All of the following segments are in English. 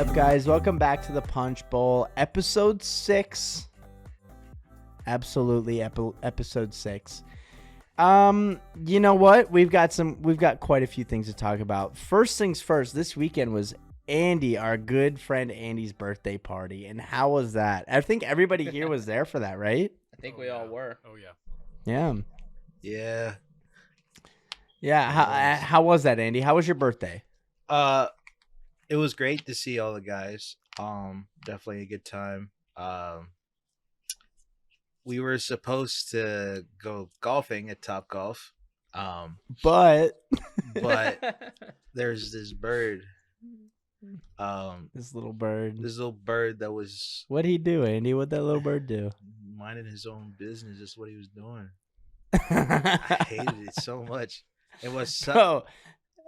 up, guys? Welcome back to the Punch Bowl, episode 6. Absolutely, episode 6. You know what? We've got quite a few things to talk about. First things first, this weekend was Andy, our good friend Andy's birthday party. And how was that? I think everybody here was there for that, right? I think we all were. Oh, yeah. Yeah. Yeah. Yeah. How was that, Andy? How was your birthday? It was great to see all the guys. Definitely a good time. We were supposed to go golfing at Top Golf. But There's this bird. this little bird. This little bird that was What'd he do, Andy? What'd that little bird do? minding his own business. That's what he was doing. I hated it so much. It was so Bro,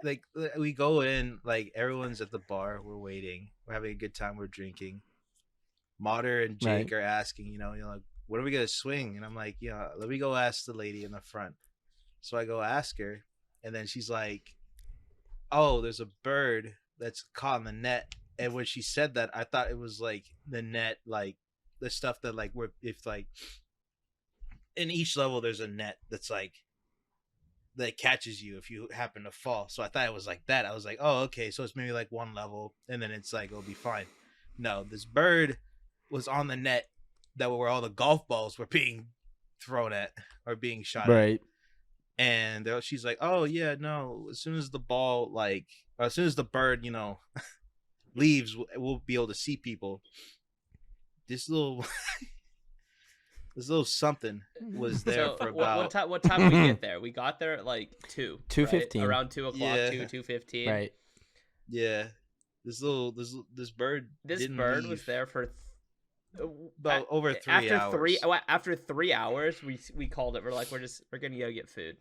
like we go in, like everyone's at the bar, we're waiting, we're having a good time, we're drinking. Mater and Jake Right. are asking, like, when are we gonna swing? And I'm like, let me go ask the lady in the front. So I go ask her, and then she's like, oh, there's a bird that's caught in the net. And when she said that, I thought it was like the net, like the stuff that like if like in each level there's a net that's like that catches you if you happen to fall. So I thought it was like that. I was like, oh, okay, so it's maybe like one level and then it's like it'll be fine. No, this bird was on the net that where all the golf balls were being thrown at or being shot at. right. And she's like, oh yeah, no, as soon as the ball as soon as the bird leaves, we'll be able to see people. This little something was there So for about what time did we get there? We got there at like 2. 2:15. Right? Around 2 o'clock, Yeah. 2:15. Right. yeah. This bird This didn't bird leave. was there for About over 3 hours. After 3 hours, we called it. We're like, we're gonna go get food.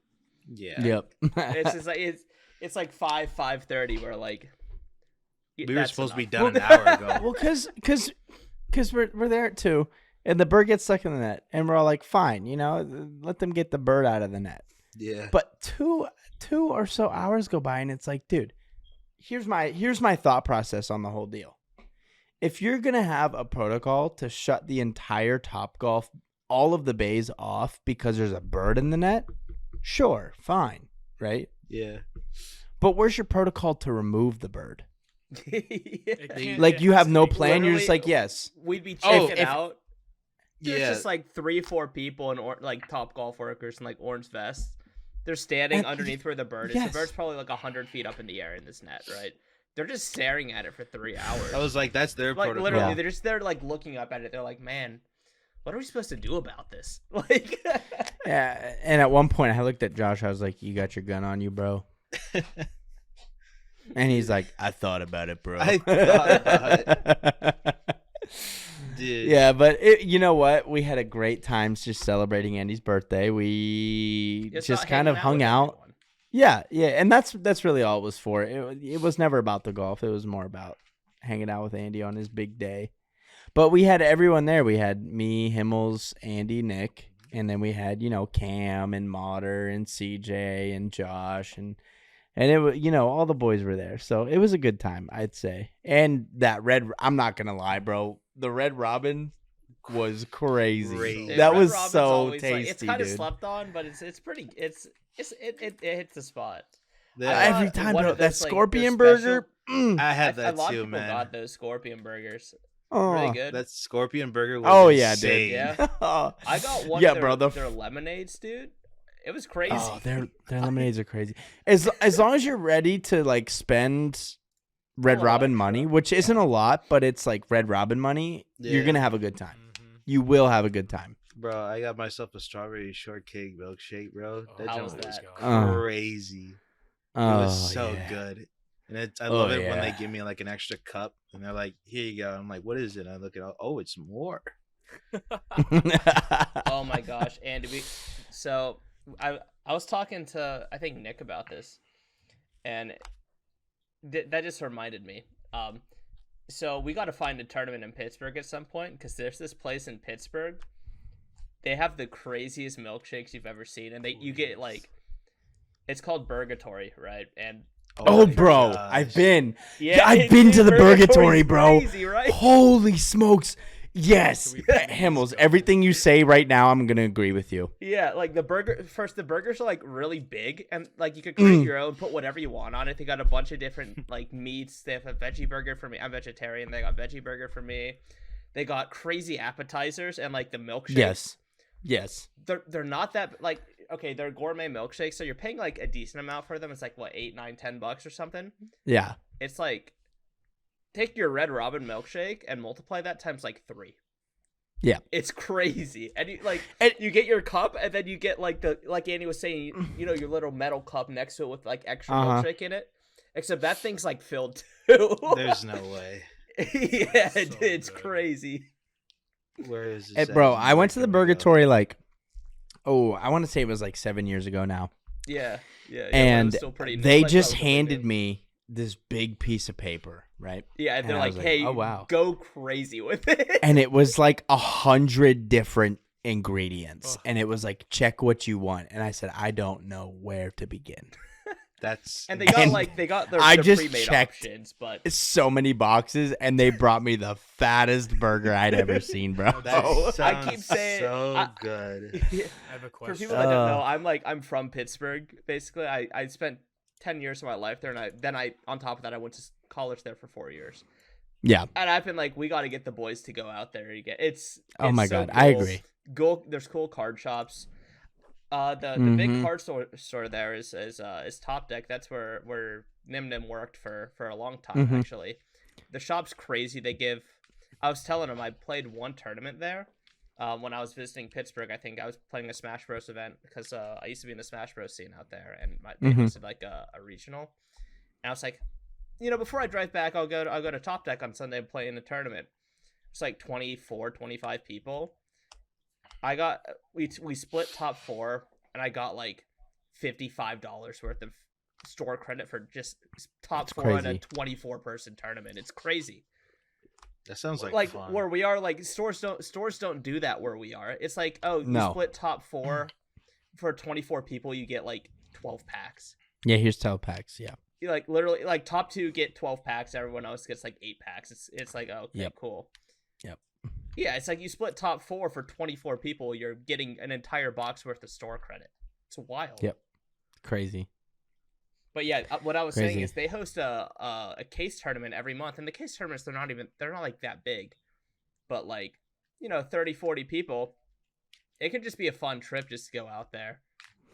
Yeah. Yep. It's just like it's like 5:30. We're like, We were supposed to be enough. done an hour ago. Well, because we're there at 2, and the bird gets stuck in the net, and we're all like, fine, let them get the bird out of the net. Yeah. But two or so hours go by, and it's like, dude, here's my thought process on the whole deal. If you're gonna have a protocol to shut the entire Topgolf, all of the bays off because there's a bird in the net, sure, fine, right? Yeah. But where's your protocol to remove the bird? Yeah. Like, you have no plan. You're just like, Literally, yes. We'd be Oh, checking out. There's Yeah. just like 3-4 people in like Top Golf workers in like orange vests. They're standing And- underneath where the bird is. yes. The bird's probably like 100 feet up in the air in this net, right? They're just staring at it for 3 hours. I was like, that's their like protocol. literally, Yeah. they're just like looking up at it. They're like, man, what are we supposed to do about this? Like, Yeah. And at one point, I looked at Josh. I was like, "You got your gun on you, bro?" And he's like, "I thought about it, bro." I thought about Dude. Yeah, but you know what? We had a great time just celebrating Andy's birthday. We it's just not kind of hanging hung with out. everyone. Yeah, and that's really all it was for. It was never about the golf. It was more about hanging out with Andy on his big day. But we had everyone there. We had me, Himmels, Andy, Nick, and then we had Cam and Mater and CJ and Josh and it was all the boys were there. So it was a good time, I'd say. And that I'm not gonna lie, bro. The Red Robin was crazy. Crazy. Dude, That Red was Robin's so always, tasty, like, it's kind of dude. slept on, but it's pretty. It hits the spot. Yeah. Every got time, one bro. of that those, like, scorpion those burger. I had A that lot of too, people man. got those scorpion burgers. Oh. Really good. That scorpion burger was Oh, yeah, insane. dude. Yeah. Oh. I got one. Yeah, of bro, their lemonades, dude. It was crazy. Oh, their lemonades are crazy. As long as you're ready to like spend Red Oh, Robin extra. money, which isn't a lot, but it's like Red Robin money, you're Yeah. gonna have a good time. Mm-hmm. You will have a good time. Bro, I got myself a strawberry shortcake milkshake, bro. That How junk was was that? crazy. Oh, It was so yeah. good. And I love it when they yeah. give me like an extra cup and they're like, here you go. I'm like, what is it? And I look at it, oh, it's more. Oh my gosh, and so I was talking to I think Nick about this, and that just reminded me. So we got to find a tournament in Pittsburgh at some point because there's this place in Pittsburgh. They have the craziest milkshakes you've ever seen, and you get like, it's called Burgatory, right? And Oh, my bro, gosh. I've been. Yeah, I've been to the Purgatory, bro. Crazy, right? Holy smokes. Yes. So we please Himmels, go everything there. you say right now, I'm going to agree with you. Yeah, like the burgers are like really big, and like you could create your own, put whatever you want on it. They got a bunch of different like meats. They have a veggie burger for me. I'm vegetarian. They got veggie burger for me. They got crazy appetizers and like the milkshakes. Yes. They're not that like okay. They're gourmet milkshakes, so you're paying like a decent amount for them. It's like what $8, $9, $10 or something. Yeah. It's like take your Red Robin milkshake and multiply that times like 3. Yeah. It's crazy. And you like And- you get your cup and then you get like the like Andy was saying, you know, your little metal cup next to it with like extra milkshake in it. Except that thing's like filled too. There's no way. Yeah, So it's good. crazy. Where is this? And, at? bro, I went to the Where can we go? Purgatory like, I want to say it was like 7 years ago now. Yeah. Yeah. When it And was still pretty new, they like, just relatively handed new. me this big piece of paper, right? Yeah, and and they're I like, was like, hey, oh, wow. go crazy with it. And it was like 100 different ingredients. Ugh. And it was like, check what you want. And I said, I don't know where to begin. That's And they got And like I their just pre-made checked. options, but It's so many boxes, and they brought me the fattest burger I'd ever seen, bro. that I sounds keep saying- so good. I have a for question. people that don't know, I'm from Pittsburgh. Basically, I spent 10 years of my life there, and then on top of that, I went to college there for 4 years. Yeah. And I've been like, we got to get the boys to go out there. Oh my so God, I cool. agree. There's cool card shops. The big Mhm. card store there is Top Deck. That's where Nim worked for a long time Mhm. actually. The shop's crazy. I was telling him I played one tournament there. When I was visiting Pittsburgh, I think I was playing a Smash Bros event because I used to be in the Smash Bros scene out there, and they Mhm. hosted like a regional. And I was like, before I drive back, I'll go to Top Deck on Sunday and play in a tournament. It's like 24, 25 people. We split top 4, and I got like $55 worth of store credit for just top That's 4 in a crazy. 24-person tournament. It's crazy. That sounds like fun. Where we are, like stores don't do that where we are. It's like, oh, you No. split top 4 for 24 people, you get like 12 packs. Yeah, here's telepacks. Yeah. You like literally like top 2 get 12 packs, everyone else gets like 8 packs. It's like, oh, okay, Yep. cool. Yep. Yeah, it's like you split top 4 for 24 people, you're getting an entire box worth of store credit. It's wild. Yep. Crazy. But yeah, what I was saying Crazy. is they host a case tournament every month, and the case tournaments they're not like that big, but like 30, 40 people, it could just be a fun trip just to go out there.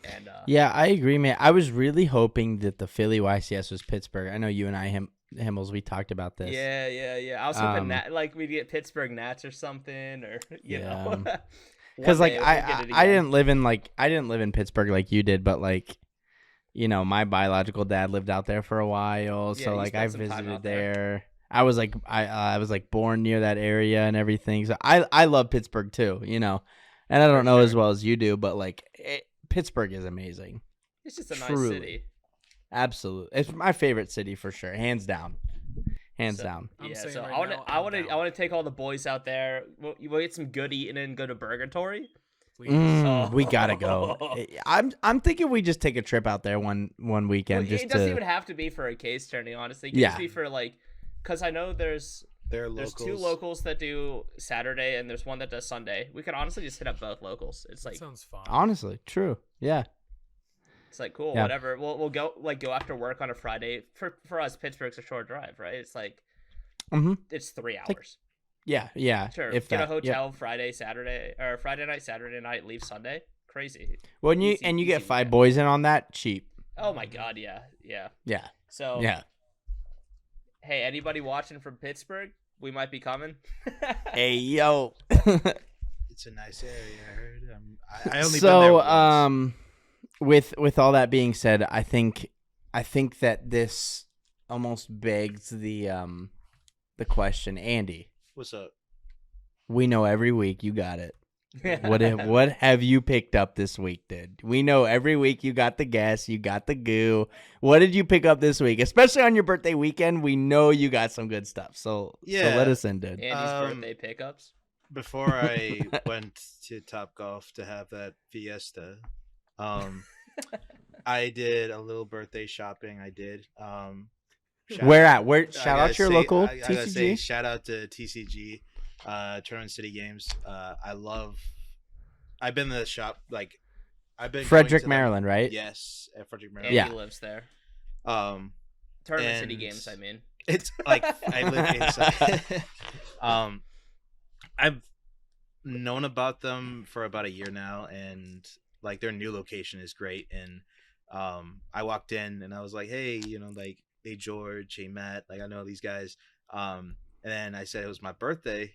And Yeah, I agree, man. I was really hoping that the Philly YCS was Pittsburgh. I know you and I, Himmels, we talked about this. yeah. I was hoping like we'd get Pittsburgh Nats or something, or you know, Because One like day we'll get it I again. didn't live in Pittsburgh like you did, but like my biological dad lived out there for a while, Yeah, so you like I spent some time visited out there. there. I was like I was like born near that area and everything, so I love Pittsburgh too, and I don't know as sure. well as you do, but like Pittsburgh is amazing. It's just a nice Truly. city. Absolutely, it's my favorite city for sure, hands down, hands So- down. I'm Yeah, saying so right I want now, to I I'm want to down. I want to take all the boys out there. We'll get some good eating and go to Purgatory. Please. We gotta go. I'm thinking we just take a trip out there one weekend Well, just it doesn't to. even have to be for a case turning, honestly. It can Yeah. just be for like, because I know there's They're There's locals. 2 locals that do Saturday, and there's one that does Sunday. We could honestly just hit up both locals. It's That like sounds fun. Honestly, true. Yeah. cool, Yeah. whatever. We'll go after work on a Friday. For us, Pittsburgh's a short drive, right? It's like Mm-hmm. it's 3 hours. Like, Yeah. Yeah. Sure. If Get that. a hotel Yep. Friday night, Saturday night, leave Sunday. Crazy. When you Easy- you get easy 5 weekend. boys in on that, cheap. Oh my god, yeah. Yeah. So Yeah. hey, anybody watching from Pittsburgh? We might be coming. Hey yo. It's a nice area. I heard. I only been there So once. with all that being said, I think that this almost begs the question, Andy. What's up? We know every week you got it. What have you picked up this week, dude? We know every week you got the guess, you got the goo. What did you pick up this week? Especially on your birthday weekend, we know you got some good stuff. So Yeah. let us in, dude. Andy's Um, birthday pickups. Before I went to Top Golf to have that fiesta, I did a little birthday shopping. I did. Where at? Where? I Shout gotta out your say- local I gotta say TCG. shout out to TCG, Tournament City Games. I've been to the shop like I've been going Frederick, to them- Maryland, right? Yes, at Frederick, Andy Maryland. Yeah. lives there. Tournament City Games, I mean. It's like I live inside. I've known about them for about a year now, and like their new location is great. And I walked in and I was like, hey, like, hey George, hey Matt, like I know these guys. And then I said it was my birthday.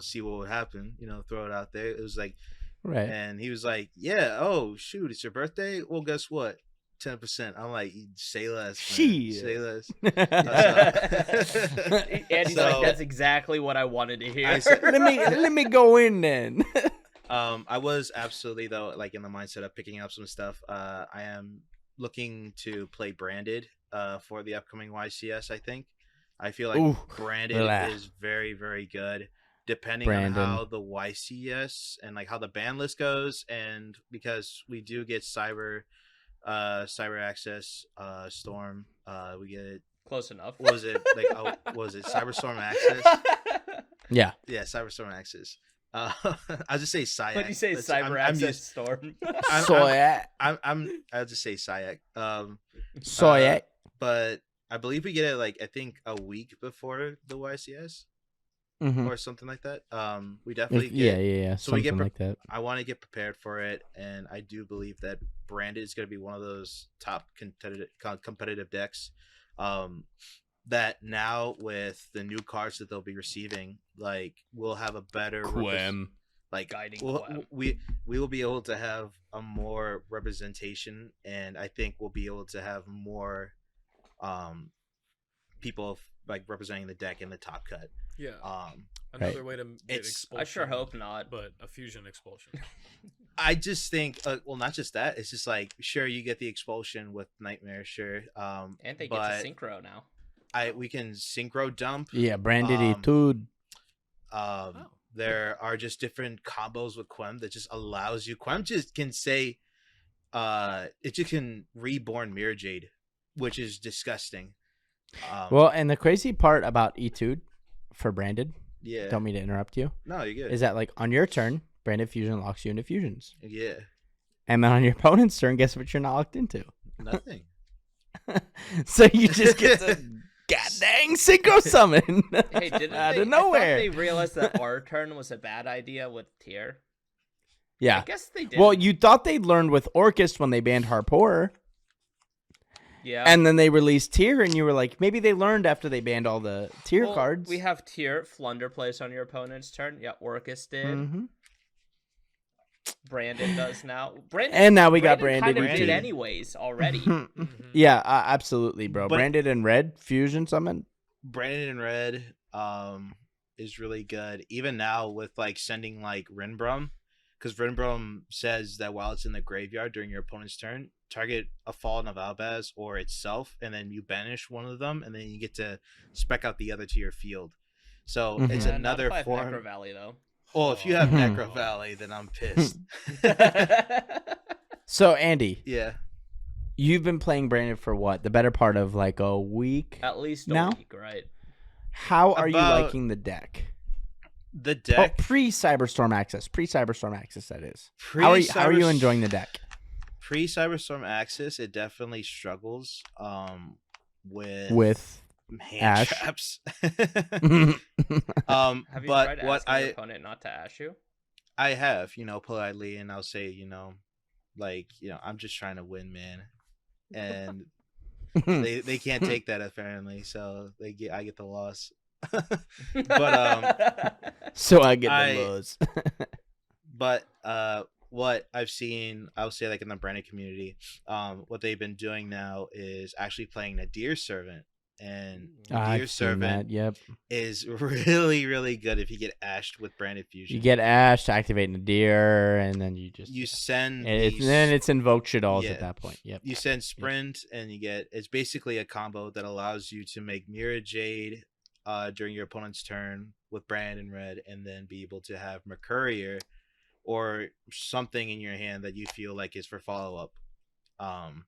See what would happen. Throw it out there. It was like, Right. and he was like, yeah, oh shoot, it's your birthday. Well, guess what? 10%. I'm like, say less, man. Shit. Say less. Andy's So- like, that's exactly what I wanted to hear. I said- let me go in then. I was absolutely though like in the mindset of picking up some stuff. I am looking to play branded for the upcoming YCS. I think I feel like Ooh, branded blah. is very very good, depending Brandon. on how the YCS and like how the ban list goes, and because we do get cyber access storm, we get Close enough. what was it like? Was it Cyberstorm access? Yeah. Yeah, Cyberstorm access. I'll just say CYAC. When you say That's- cyber I'm access used- storm. I'll just say CYAC. Soy. But I believe we get it like I think a week before the YCS Mhm. or something like that. We definitely Yeah. so we get Something like that. I want to get prepared for it, and I do believe that branded is going to be one of those top competitive decks. That now with the new cards that they'll be receiving, like we'll have a better like Guiding we'll, Quem. we will be able to have a more representation, and I think we'll be able to have more people like representing the deck in the top cut. Yeah. Um, Another way to get It's- expulsion. I sure hope not. But a fusion expulsion. I just think, well, not just that. It's just like, sure, you get the expulsion with Nightmare, sure. And they but get to synchro now. we can synchro dump. Yeah, branded Um, etude. Oh. There are just different combos with Quem that just allows you. Quem just can say, it just can reborn Mirror Jade, which is disgusting. Well, and the crazy part about etude for branded, yeah. don't mean to interrupt you, No, you're good. is that like on your turn, branded fusion locks you into fusions. Yeah, And then on your opponent's turn, guess what you're not locked into? nothing. So you just get to god dang synchro summon Hey, didn't out they, of I nowhere. thought they realized that our turn was a bad idea with tier. Yeah. I guess they did. Well, you thought they'd learned with Orcust when they banned Harporer, yeah. and then they released Tier, and you were like, maybe they learned after they banned all the Tier Well, cards. We have tier Flunder plays on your opponent's turn. Yeah, Orcus did. Mhm. Brandon does now. Brandon, And now we got Brandon branded. kind of did etude. anyways already. Mhm. Yeah, absolutely, bro. But- Branded and red fusion summon. Brandon in red is really good. Even now with like sending like Rinbrum, because Rinbrum says that while it's in the graveyard during your opponent's turn, target a Fallen of Albaz or itself, and then you banish one of them, and then you get to spec out the other to your field. So Mhm. it's Not another if I have form. Necro Valley though. Well, if you have Mhm. Necro Valley, then I'm pissed. So, Andy, Yeah. you've been playing Branded for what? The better part of like a week? At least a Now? week, right? How are you About- liking the deck? The Oh, deck. pre-Cyberstorm Access. Pre-Cyberstorm Access, that is. How are you enjoying the deck? Pre Cyberstorm Axis? It definitely struggles with With hand Ash? traps. Have you But tried what asking your I opponent not to ash you? have, politely, and I'll say, I'm just trying to win, man, and they can't take that apparently, so I get the loss. But So I get I- the lows. But what I've seen, I would say like in the branded community, what they've been doing now is actually playing a Deer Servant, and Deer I've seen Servant that. Yep. is really really good if you get ashed with branded fusion. You get Ash to activate Nadir, and then you just you send and these- then it's invoke shit alls Yeah. at that point. Yep. you send sprint, and you get it's basically a combo that allows you to make Mirror Jade during your opponent's turn with brand and red, and then be able to have Mercurier or something in your hand that you feel like is for follow up. And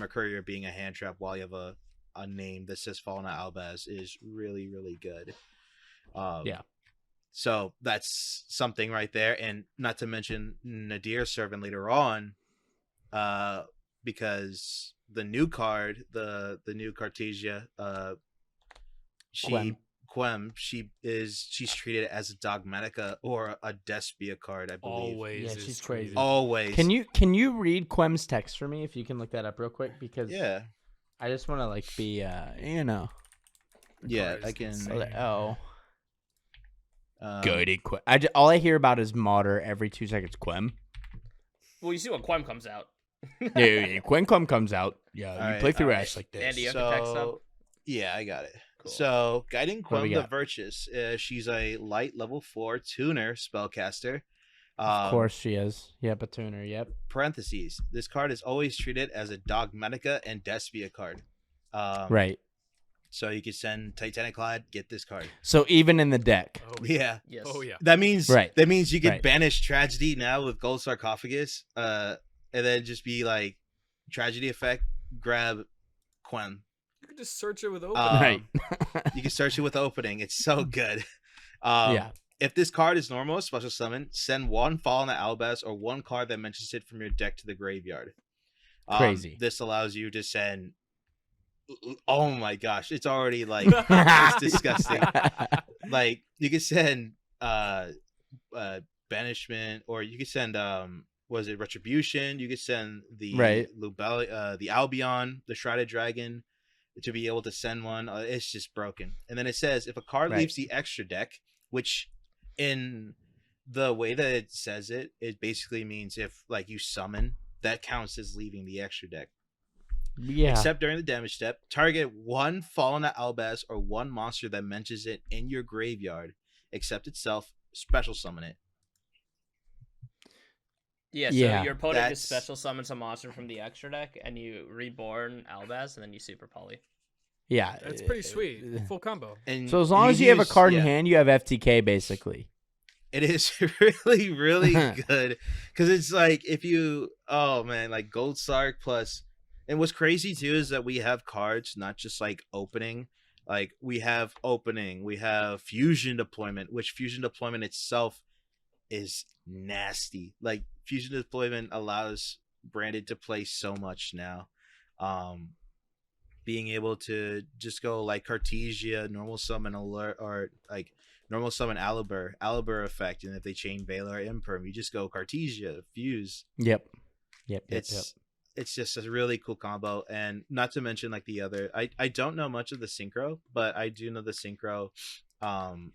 Mercurier being a hand trap while you have a name that says Fallen Albaz is really, really good. Yeah. So that's something right there. And not to mention Nadir serving later on, because the new card, the new Cartesia, she's treated as a Dogmatica or a Despia card, I believe. Always. Yeah, is she's treated. crazy. Always. Can you read Quem's text for me if you can look that up real quick? Because Yeah. I just want to like be you know. Yeah, Card is I can. insane. Oh. Good. Quem. All I hear about is Mater every 2 seconds. Quem. Well, you see when Quem comes out. Yeah. Quem comes out. Yeah, All you right, play through all Ash right. like this. Andy, you have the text up? So, yeah, I got it. Cool. So, Guiding What do we Quem the got? Virtuous. She's a light level 4 tuner spellcaster. Of course she is. Yep, a tuner. Yep. Parentheses. This card is always treated as a Dogmatica and Despia card. Right. So you can send Titanic Clyde, get this card. So even in the deck. Oh, Yeah. Yes. Oh, yeah. That means Right. you can Right. banish Tragedy now with Gold Sarcophagus. And then just be like Tragedy effect, grab Quem. You can just search it with open. Right. You can search it with opening. It's so good. Yeah. If this card is normal, special summon, send one Fallen Albaz or one card that mentions it from your deck to the graveyard. Crazy. This allows you to send. Oh my gosh, it's already like it's disgusting. Like you can send banishment, or you can send was it retribution? You could send the Right. the Albion, the Shrouded Dragon, to be able to send one. It's just broken. And then it says if a card Right. leaves the extra deck, which in the way that it says it, it basically means if like you summon, that counts as leaving the extra deck. Yeah. Except during the damage step, target one Fallen Albaz or one monster that mentions it in your graveyard, except itself, special summon it. Yeah, so Yeah, your opponent that's- just special summons a monster from the extra deck, and you reborn Albaz, and then you super poly. Yeah. That's pretty sweet. Full combo. And So as long as you have a use- card in yeah. hand, you have FTK basically. It is really, really good. Because it's like if you, oh man, like Gold Sark plus. And what's crazy too is that we have cards, not just like opening. Like we have opening, we have fusion deployment, which fusion deployment itself is nasty. Like fusion deployment allows Branded to play so much now. Being able to just go like Cartesia, normal summon alert, or like normal summon Alibur effect, and if they chain Valor Imperm, you just go Cartesia, fuse. Yep. It's just a really cool combo. And not to mention like the other, I don't know much of the synchro, but I do know the synchro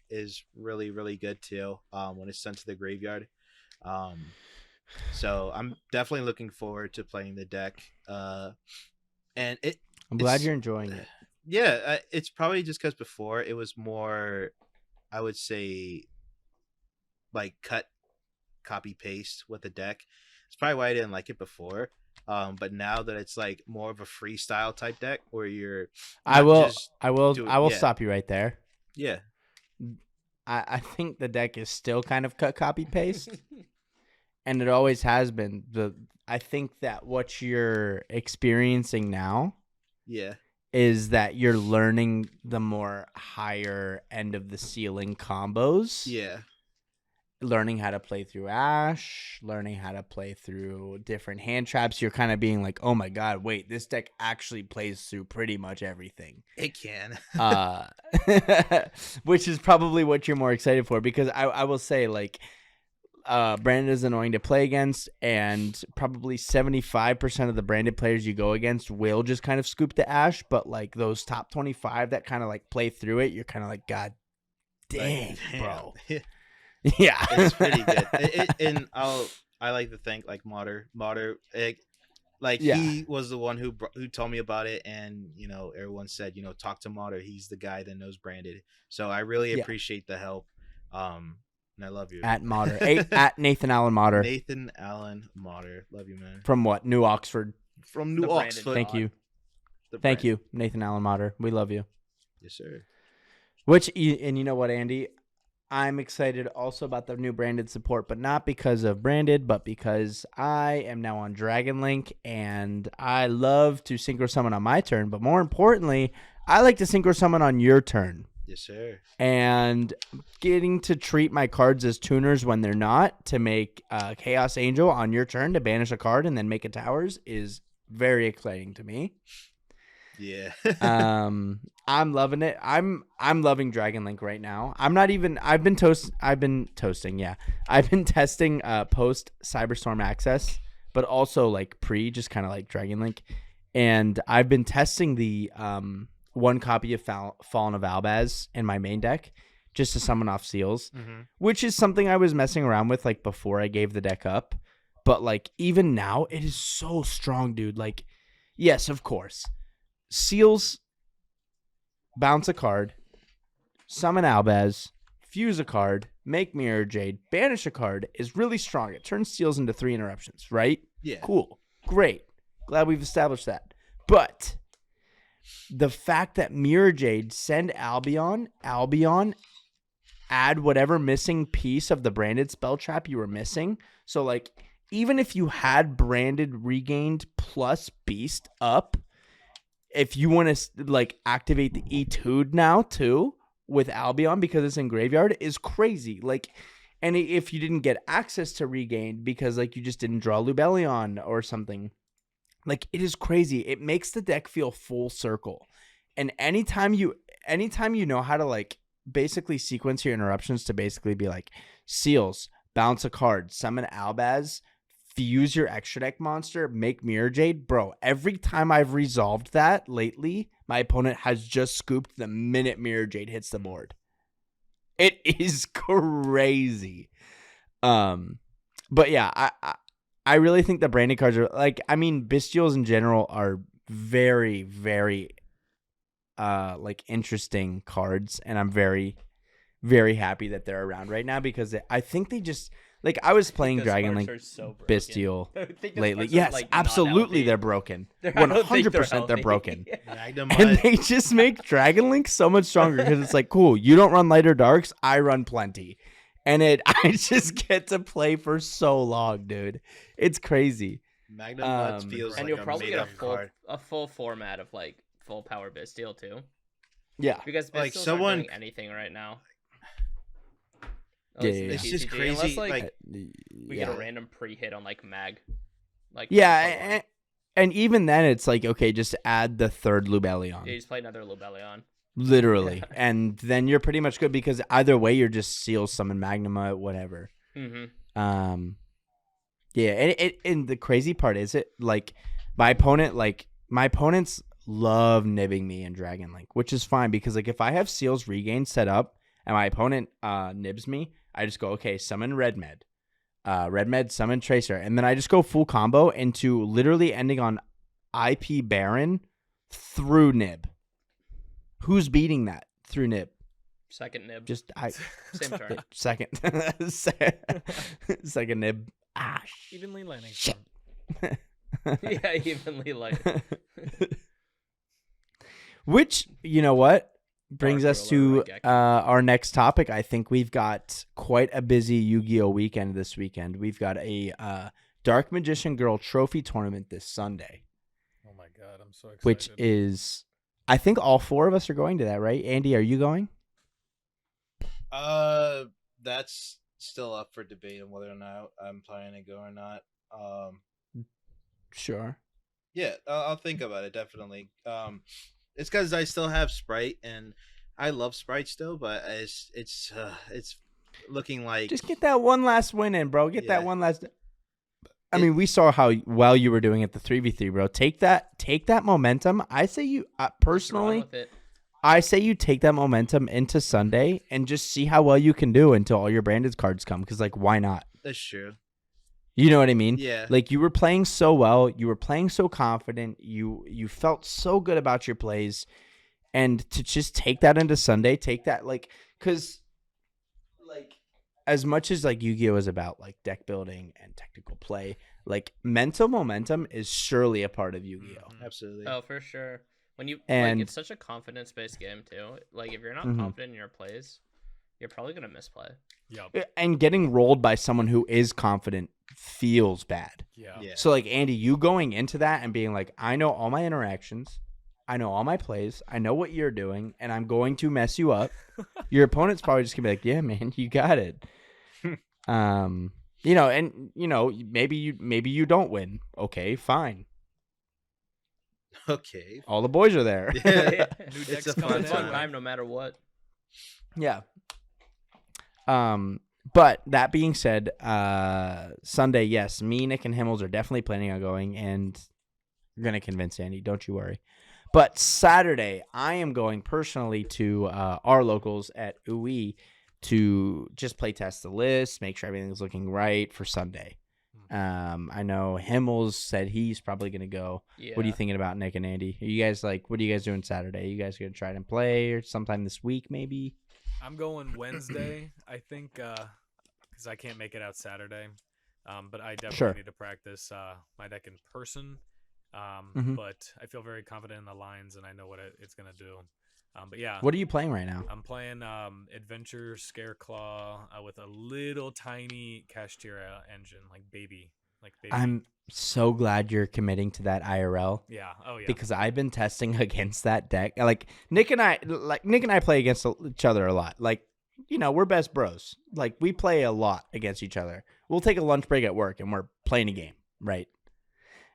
is really, really good too when it's sent to the graveyard. So I'm definitely looking forward to playing the deck. And I'm glad it's- you're enjoying it. yeah, it's probably just because before it was more, I would say, like cut, copy, paste with the deck. It's probably why I didn't like it before. But now that it's like more of a freestyle type deck where you're, I not will just do- I will yeah. stop you right there. yeah, I think the deck is still kind of cut copy paste. And it always has been. I think that what you're experiencing now yeah, is that you're learning the more higher end of the ceiling combos. yeah, Learning how to play through Ash, learning how to play through different hand traps. You're kind of being like, oh my God, wait, this deck actually plays through pretty much everything. it can. Which is probably what you're more excited for, because I will say, like, Brandon is annoying to play against, and probably 75% of the Branded players you go against will just kind of scoop the Ash, but like those top 25 that kind of like play through it, you're kind of like, God dang, bro. Yeah. It's pretty good. And I like to think like Mater, like Yeah. he was the one who told me about it, and everyone said talk to Mater. He's the guy that knows Branded. So I really Yeah. appreciate the help. And I love you. At Mater. At Nathan Allen Mater. Nathan Allen Mater. Love you, man. From what? New Oxford. From New The Branded Oxford. Thank you. The Thank brand. you, Nathan Allen Mater. We love you. Yes, sir. And you know what, Andy? I'm excited also about the new branded support, but not because of branded, but because I am now on Dragon Link, and I love to synchro summon on my turn, but more importantly, I like to synchro summon on your turn. Yes, sir. And getting to treat my cards as tuners when they're not, to make Chaos Angel on your turn to banish a card and then make it towers, is very exciting to me. Yeah. I'm loving it. I'm loving Dragon Link right now. I've been toasting, yeah. I've been testing post Cyberstorm access, but also like pre, just kind of like Dragon Link. And I've been testing the one copy of Fallen of Albaz in my main deck just to summon off seals, which is something I was messing around with like before I gave the deck up. But like even now, it is so strong, dude. Like, yes, of course. Seals bounce a card, summon Albaz, fuse a card, make Mirror Jade, banish a card is really strong. It turns seals into 3 interruptions, right? Yeah. Cool. Great. Glad we've established that. But the fact that Mirror Jade, send Albion, add whatever missing piece of the branded spell trap you were missing. So like even if you had branded regained plus beast up, if you want to like activate the Etude now too with Albion because it's in graveyard is crazy. Like, and if you didn't get access to regained because like you just didn't draw Lubellion or something, like it is crazy. It makes the deck feel full circle. And anytime you know how to like basically sequence your interruptions to basically be like seals, bounce a card, summon Albaz, fuse your extra deck monster, make Mirror Jade. Bro, every time I've resolved that lately, my opponent has just scooped the minute Mirror Jade hits the board. It is crazy. But yeah, I really think the branding cards are like, I mean, Bestials in general are very, very like interesting cards, and I'm very, very happy that they're around right now because I think they just like I was playing Those Dragon cards Link are so broken. Bestial I think those lately. cards are, Yes, like, not absolutely, healthy. they're broken. I don't think 100% they're healthy. broken. Magnum And Mud. they just make Dragon Link so much stronger because it's like, cool, you don't run lighter darks, I run plenty. And I just get to play for so long, dude. It's crazy. Magnum Mud feels And like you'll a probably get made-up card. a full format of like full power Bestial too, Yeah. because Like, Bestials someone- aren't doing anything right now. Yeah, At least in yeah, the It's just TCG, crazy. Unless like Like, we get a random pre-hit on like Mag. Like yeah, and even then it's like, okay, just add the third Lubellion. you just play another Lubellion. Literally. Yeah. And then you're pretty much good because either way you're just seal summon Magnuma, whatever. Mm-hmm. Yeah, and the crazy part is it like my opponents love nibbing me in Dragon Link, which is fine because like if I have Seals Regain set up and my opponent nibs me, I just go, okay, summon Red Med, summon Tracer, and then I just go full combo into literally ending on IP Baron through nib. Who's beating that through nib? Second nib. Just Same turn. second second nib. Ah, Evenly landing. shit. Yeah, evenly like. Which, you know what, brings Dark us Ruler, to Raigeki. our next topic. I think we've got quite a busy Yu-Gi-Oh weekend this weekend. We've got a Dark Magician Girl trophy tournament this Sunday, Oh my god, I'm so excited. which is, I think all 4 of us are going to that, right? Andy, are you going? That's still up for debate on whether or not I'm planning to go or not. Sure. Yeah, I'll think about it definitely. It's because I still have Sprite and I love Sprite still, but it's looking like Just get that one last win in, bro. Get that Yeah. one last. I mean, we saw how well you were doing at the 3v3, bro. Take that momentum. I say you Just run personally. with it. I say you take that momentum into Sunday and just see how well you can do until all your branded cards come. Because, like, why not? that's true. You know what I mean? Yeah. Like, you were playing so well. You were playing so confident. You felt so good about your plays. And to just take that into Sunday, take that, like, because, like, as much as, like, Yu-Gi-Oh! Is about, like, deck building and technical play, like, mental momentum is surely a part of Yu-Gi-Oh! Absolutely. Oh, for sure. When you And- like, it's such a confidence-based game too. Like, if you're not Mhm. confident in your plays, you're probably gonna misplay. Yep. And getting rolled by someone who is confident feels bad. Yeah. Yeah. So like Andy, you going into that and being like, I know all my interactions, I know all my plays, I know what you're doing, and I'm going to mess you up. Your opponent's probably just gonna be like, yeah, man, you got it. You know, and you know, maybe you don't win. Okay, fine. Okay. All the boys are there. Yeah. New It's decks a coming Fun in. time. time no matter what. Yeah. But that being said, Sunday, yes, me, Nick, and Himmels are definitely planning on going, and we're gonna convince Andy. Don't you worry. But Saturday, I am going personally to our locals at UI to just play test the list, make sure everything's looking right for Sunday. I know Himmels said he's probably gonna go. Yeah. What are you thinking about Nick and Andy? Are you guys like? What are you guys doing Saturday? You guys gonna try and play or sometime this week maybe? I'm going Wednesday, I think, because I can't make it out Saturday. But I definitely Sure. need to practice my deck in person. Mhm. But I feel very confident in the lines, and I know what it's gonna do. But yeah, What are you playing right now? I'm playing Adventure Scareclaw with a little tiny Kashtira engine, like baby. I'm so glad you're committing to that IRL. Yeah. Oh yeah. Because I've been testing against that deck. Like Nick and I play against each other a lot. Like, you know, we're best bros. Like we play a lot against each other. We'll take a lunch break at work and we're playing a game, right?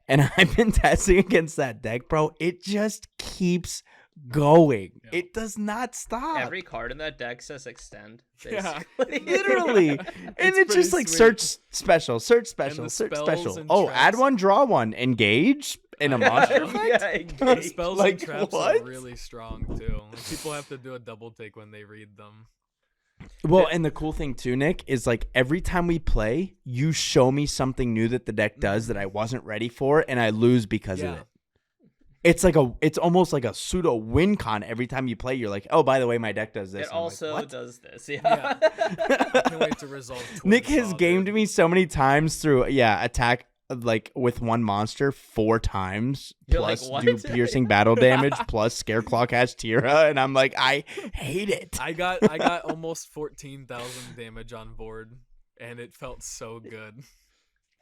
And I've been testing against that deck, bro. It just keeps going. Yeah. It does not stop. Every card in that deck says extend. Yeah. Basically. Literally. And it's just pretty like sweet. search special, search special, the search spells special. and Oh, add traps. one, draw one, engage in a monster effect. Yeah, engage. Spells Like, and traps what? are really strong too. Like, people have to do a double take when they read them. Well, and the cool thing too, Nick, is like every time we play, you show me something new that the deck does that I wasn't ready for, and I lose because of Yeah. it. It's almost like a pseudo win con every time you play. You're like, oh, by the way, my deck does this. It And I'm like, also what? does this. Yeah. I can't wait to resolve. Nick has gamed me so many times through attack like with one monster 4 times You're like, plus what? do piercing battle damage plus Scareclaw Kashtira, and I'm like, I hate it. I got almost 14,000 damage on board, and it felt so good.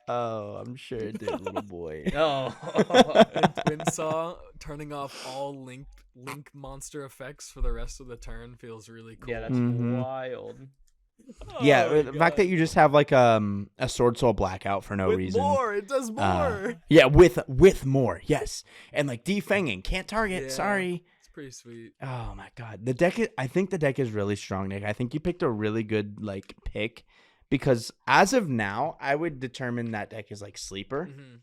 Oh, I'm sure it did, little boy. No. And Twinsaw turning off all link monster effects for the rest of the turn feels really cool. Yeah, that's Mhm. wild. Yeah, Oh, the my fact God. that you just have like a Sword Soul Blackout for no With reason. more, it does more. Yeah, with more, yes, and like defanging, can't target. Yeah. Sorry. It's pretty sweet. Oh my god, the deck. I think the deck is really strong, Nick. I think you picked a really good like pick because as of now, I would determine that deck is like sleeper Mhm.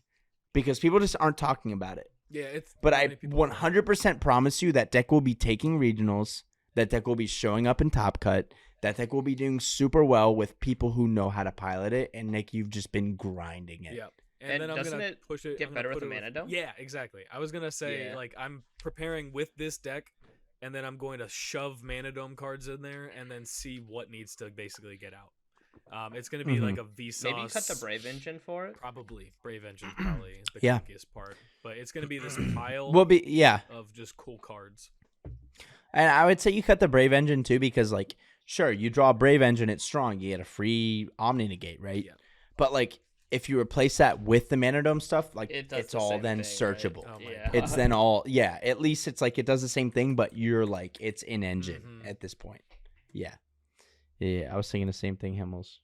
because people just aren't talking about it. Yeah, it's. But not I many people know. 100% promise you that deck will be taking regionals. That deck will be showing up in Top Cut. That deck will be doing super well with people who know how to pilot it. And Nick, you've just been grinding it. Yeah. And then I'm doesn't gonna it push it. get I'm gonna better with put the it mana dome? Yeah, exactly. I was gonna say Yeah. like I'm preparing with this deck, and then I'm going to shove mana dome cards in there, and then see what needs to basically get out. It's gonna be like a Vsauce. Maybe you cut the Brave Engine for it. Probably Brave Engine, probably the Yeah. cookiest part. But it's gonna be this pile of just cool cards. And I would say you cut the Brave Engine too because, like, sure, you draw a Brave Engine, it's strong. You get a free Omni Negate, right? Yeah. But, like, if you replace that with the Mana Dome stuff, like, It does it's the all same then thing, searchable. right? Oh my Yeah. God. It's then all, yeah, at least it's like it does the same thing, but you're like, it's in engine Mhm. at this point. Yeah. Yeah, I was thinking the same thing, Himmels.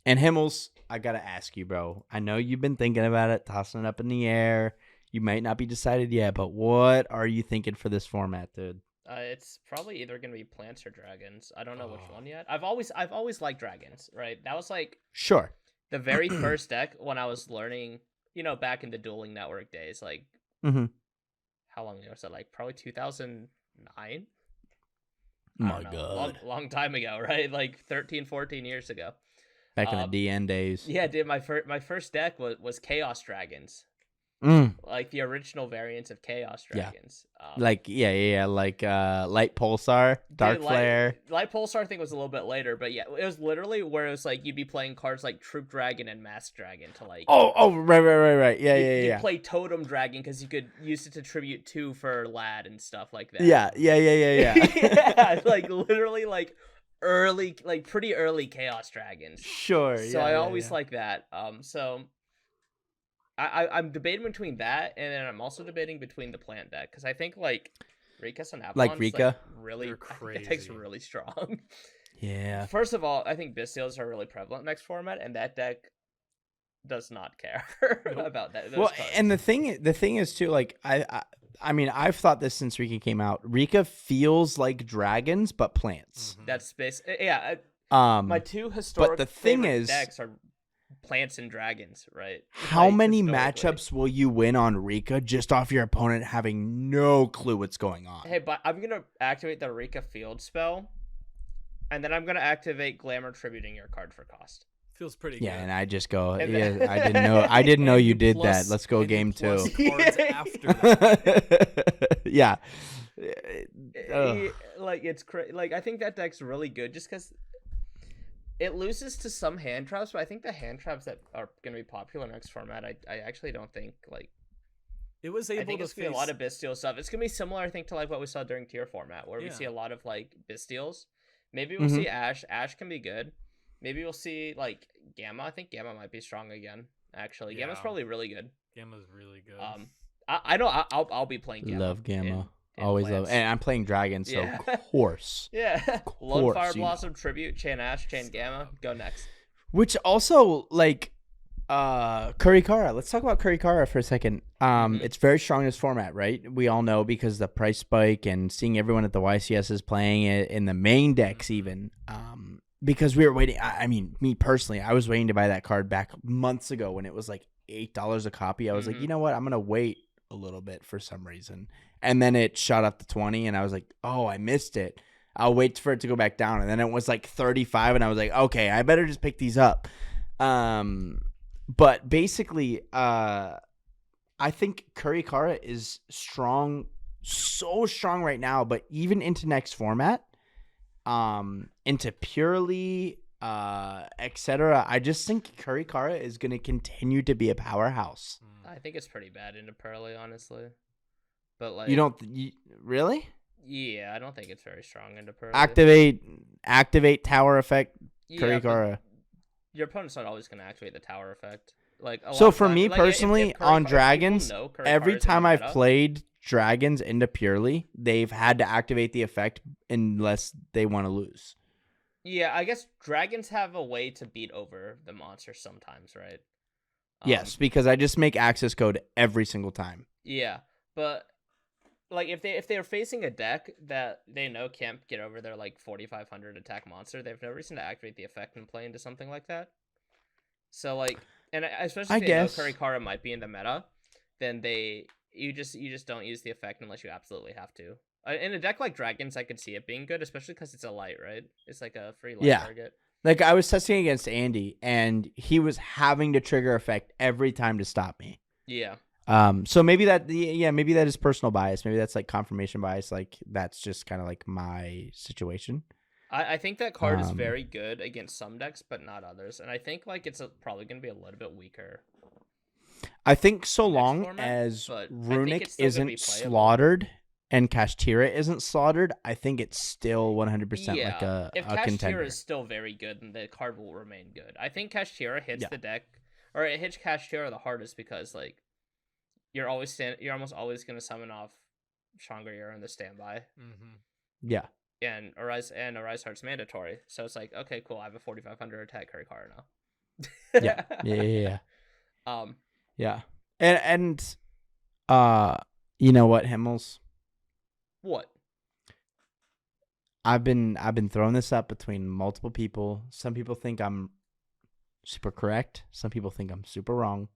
And Himmels, I gotta ask you, bro. I know you've been thinking about it, tossing it up in the air. You might not be decided yet, but what are you thinking for this format, dude? It's probably either gonna be plants or dragons. I don't know which Oh. one yet. I've always liked dragons, right? That was like Sure. the very first deck when I was learning, back in the dueling network days. Like, Mm-hmm. how long ago was that? Like probably 2009. My God. long time ago, right? Like 13, 14 years ago. Back in the DN days. Yeah, dude. My first deck was Chaos Dragons. like the original variants of Chaos Yeah. Dragons. Like like Light Pulsar, Dark Flare. Light Pulsar thing was a little bit later, but yeah, it was literally where it was like you'd be playing cards like Troop Dragon and Mask Dragon to like. Oh, right. Yeah, you play Totem Dragon because you could use it to tribute 2 for Lad and stuff like that. Yeah. Yeah, like literally like early, like pretty early Chaos Dragons. Sure. So I always like that. So I'm debating between that, and then I'm also debating between the plant deck because I think like Rika's and Avalon's Like Rika? really, They're I think that deck's crazy. really strong. Yeah. First of all, I think Bystials are really prevalent next format, and that deck does not care about that. Those Well, cards. and the thing is too, like I mean, I've thought this since Rika came out. Rika feels like dragons, but plants. That's space. Yeah, my 2 historic. the thing favorite is- decks are plants and dragons, right? How Like, many historically. matchups will you win on Rika just off your opponent having no clue what's going on? Hey, but I'm gonna activate the Rika Field spell, and then I'm gonna activate Glamour tributing your card for cost. Feels pretty Yeah, good. and I just go. And Yeah, then- I didn't know And you did plus- that. Let's go and you game plus 2. cards after that. Yeah. Like it's like I think that deck's really good just because it loses to some hand traps, but I think the hand traps that are gonna be popular next format, I actually don't think like. It was I able think to it's gonna be a lot of Bystial stuff. It's gonna be similar, I think, to like what we saw during tier format, where we Yeah. see a lot of like Bystials. Maybe we'll see Ash. Ash can be good. Maybe we'll see like Gamma. I think Gamma might be strong again. Actually, Gamma's Yeah. probably really good. Gamma's really good. I know I'll be playing Gamma. Love Gamma. in Always plans. love. And I'm playing Dragon, so Yeah. of course. Yeah, Lone course, Fire you know. Blossom tribute, Chain Ash, Chain Gamma. Go next. Which also like Kurikara. Let's talk about Kurikara for a second. It's very strong in this format, right? We all know because the price spike and seeing everyone at the YCS is playing it in the main decks even. Because we were waiting. I mean, me personally, I was waiting to buy that card back months ago when it was like $8 a copy. I was like, you know what? I'm gonna wait a little bit for some reason. And then it shot up to 20 and I was like, oh, I missed it. I'll wait for it to go back down. And then it was like 35 and I was like, okay, I better just pick these up. But basically, I think Kurikara is strong, so strong right now, but even into next format, into purely, etc. I just think Kurikara is going to continue to be a powerhouse. I think it's pretty bad into Pearly, honestly. But like, Really? Yeah, I don't think it's very strong into Pearly. Activate tower effect Yeah, but Kurikara. your opponent's not always going to activate the tower effect. Like, a So lot of for time- me like, if personally, Kurikara- on if people dragons, know Kurikara's every in time the I've meta- played dragons into purely, they've had to activate the effect unless they want to lose. Yeah, I guess dragons have a way to beat over the monster sometimes, right? Yes, because I just make access code every single time. Yeah, but like if they're facing a deck that they know can't get over their like 4,500 attack monster, they have no reason to activate the effect and play into something like that. So like, and especially if they know Kurikara might be in the meta, then you just don't use the effect unless you absolutely have to. In a deck like dragons, I could see it being good, especially because it's a light, right? It's like a free light target. Like I was testing against Andy, and he was having to trigger effect every time to stop me. Yeah. So maybe that is personal bias. Maybe that's like confirmation bias. Like that's just kind of like my situation. I think that card is very good against some decks, but not others. And I think like it's probably going to be a little bit weaker. I think so next long format, as but I think Runic it's still gonna be isn't playable. slaughtered and Kashtira isn't slaughtered, I think it's still 100% like a if contender. Kashtira is still very good, then the card will remain good. I think Kashtira hits the deck, or it hits Kashtira the hardest because like you're almost always going to summon off Shangri-La in the standby. Yeah. And Arise Heart's mandatory, so it's like, okay, cool. I have a 4,500 attack Kurikara now. Yeah. Yeah. And you know what, Himmels? What? I've been throwing this up between multiple people. Some people think I'm super correct. Some people think I'm super wrong.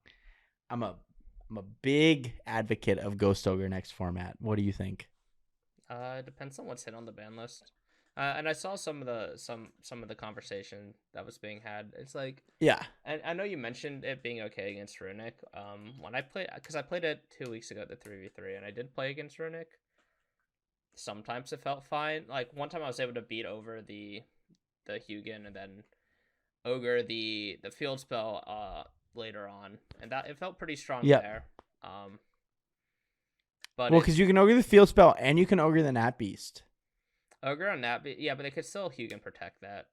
I'm a big advocate of Ghost Ogre next format. What do you think? It depends on what's hit on the ban list. And I saw some of the conversation that was being had. It's like, Yeah. and I know you mentioned it being okay against Runic. When I played, because I played it 2 weeks ago, the 3v3, and I did play against Runic. Sometimes it felt fine. Like one time I was able to beat over the Hugin and then Ogre the field spell later on, and that it felt pretty strong there. But well, because you can ogre the field spell and you can ogre the Nat Beast. Ogre on Nat Beast, yeah, but they could still Hugin protect that.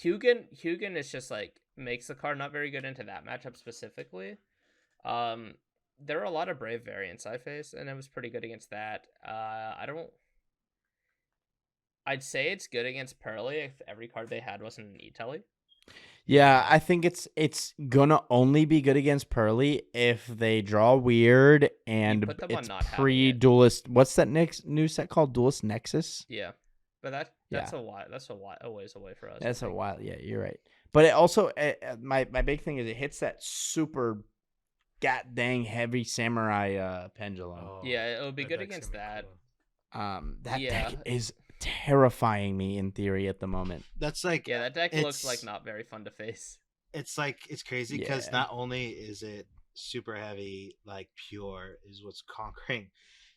Hugin is just like makes the card not very good into that matchup specifically. There are a lot of Brave variants I faced, and it was pretty good against that. I'd say it's good against Pearly if every card they had wasn't an E-Telly. Yeah, I think it's gonna only be good against Pearly if they draw weird and put them on it's not having it. pre-duelist. What's that next new set called? Duelist Nexus. Yeah, but that's a while. That's a ways away for us. That's a while. Yeah, you're right. But it also my big thing is it hits that super god dang heavy samurai pendulum. Oh, Yeah, it would be that good deck's against gonna be that. cool. That Yeah. deck is terrifying me in theory at the moment. That's like Yeah, that deck looks it's- like not very fun to face. it's like it's crazy because Yeah. not only is it super heavy, like pure is what's conquering.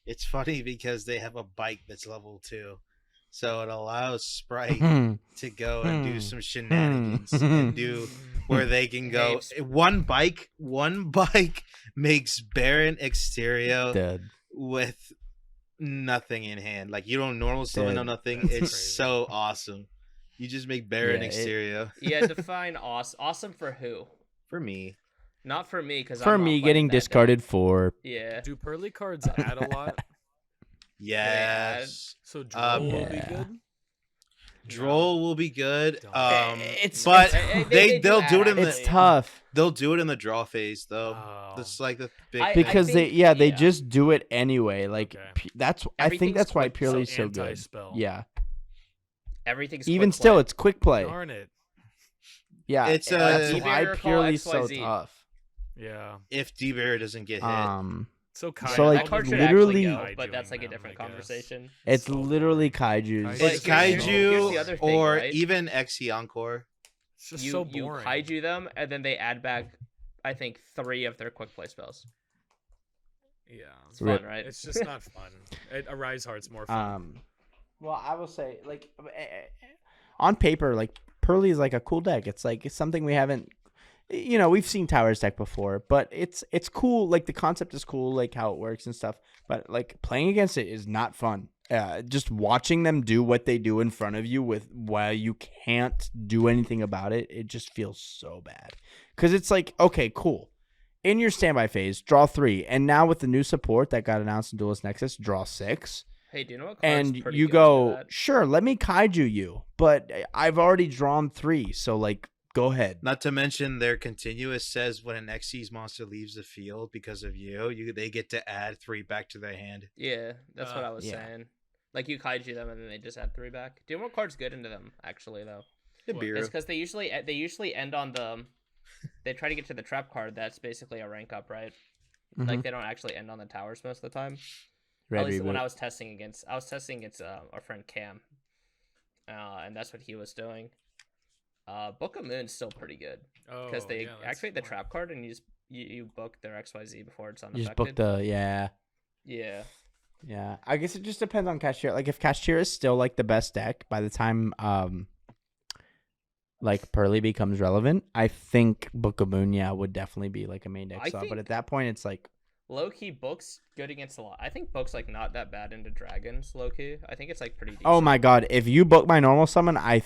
It's funny because they have a bike that's level 2, so it allows Sprite to go and do some shenanigans and do where they can go. One bike makes Baron Exterio Dead. with nothing in hand. Like you don't normal summon Dead. no nothing. That's It's crazy. so awesome. You just make Baron Yeah, Exterio. Yeah, define awesome for who? For me. Not for me, because For me, getting discarded for Yeah. Do Pearly cards add a lot? Yes. So Droll will be Yeah. good. Droll will be good. It's- But They they'll do it in it's the tough they'll do it in the draw phase though. Oh. That's like the big I- thing. because think- they yeah. just do it anyway. Like Okay. that's I think Everything's that's why quick, Purely's so good. anti-spell. Yeah. Everything's Even quick still, play. it's quick play. Darn it. Yeah, It's, that's uh, why Miracle Purely's so XYZ. tough. Yeah. If D-Bear doesn't get hit. So Kai. So, like, that card should literally- actually go, but that's like a different conversation. It's So literally boring. kaiju's. But It's here's Kaiju the other thing, or right? even Xe Encore. It's just You so you boring. kaiju them, and then they add back, I think, 3 of their quick play spells. Yeah. It's Rip. fun, right? It's just not fun. A Rise Heart's more fun. Well, I will say, like, on paper, like Pearly is like a cool deck. It's like it's something we haven't, we've seen Towers deck before, but it's cool. Like the concept is cool, like how it works and stuff. But like playing against it is not fun. Just watching them do what they do in front of you while you can't do anything about it, it just feels so bad. Because it's like, okay, cool. In your standby phase, draw 3, and now with the new support that got announced in Duelist Nexus, draw 6. Hey, do you know what card's And pretty you good go, for that? sure, let me kaiju you, but I've already drawn 3, so like, go ahead. Not to mention their continuous says when an Xyz monster leaves the field because of they get to add 3 back to their hand. Yeah, that's what I was yeah. saying. Like you kaiju them, and then they just add 3 back. Do you know what card's good into them? Actually, though, Nibiru. it's because they usually end on the. They try to get to the trap card. That's basically a rank up, right? Mhm. Like they don't actually end on the towers most of the time. Red At least when Reboot. I was testing against our friend Cam, and that's what he was doing. Book of Moon's still pretty good because Oh, they yeah, that's activate the smart. trap card and you book their XYZ before it's You just unaffected. booked yeah. I guess it just depends on Cashier. Like if Cashier is still like the best deck by the time like Pearly becomes relevant, I think Book of Moon would definitely be like a main deck I slot. But think- at that point, it's like Low key, Book's good against a lot. I think Book's like not that bad into dragons. Low key, I think it's like pretty decent. oh my god, if you book my normal summon, I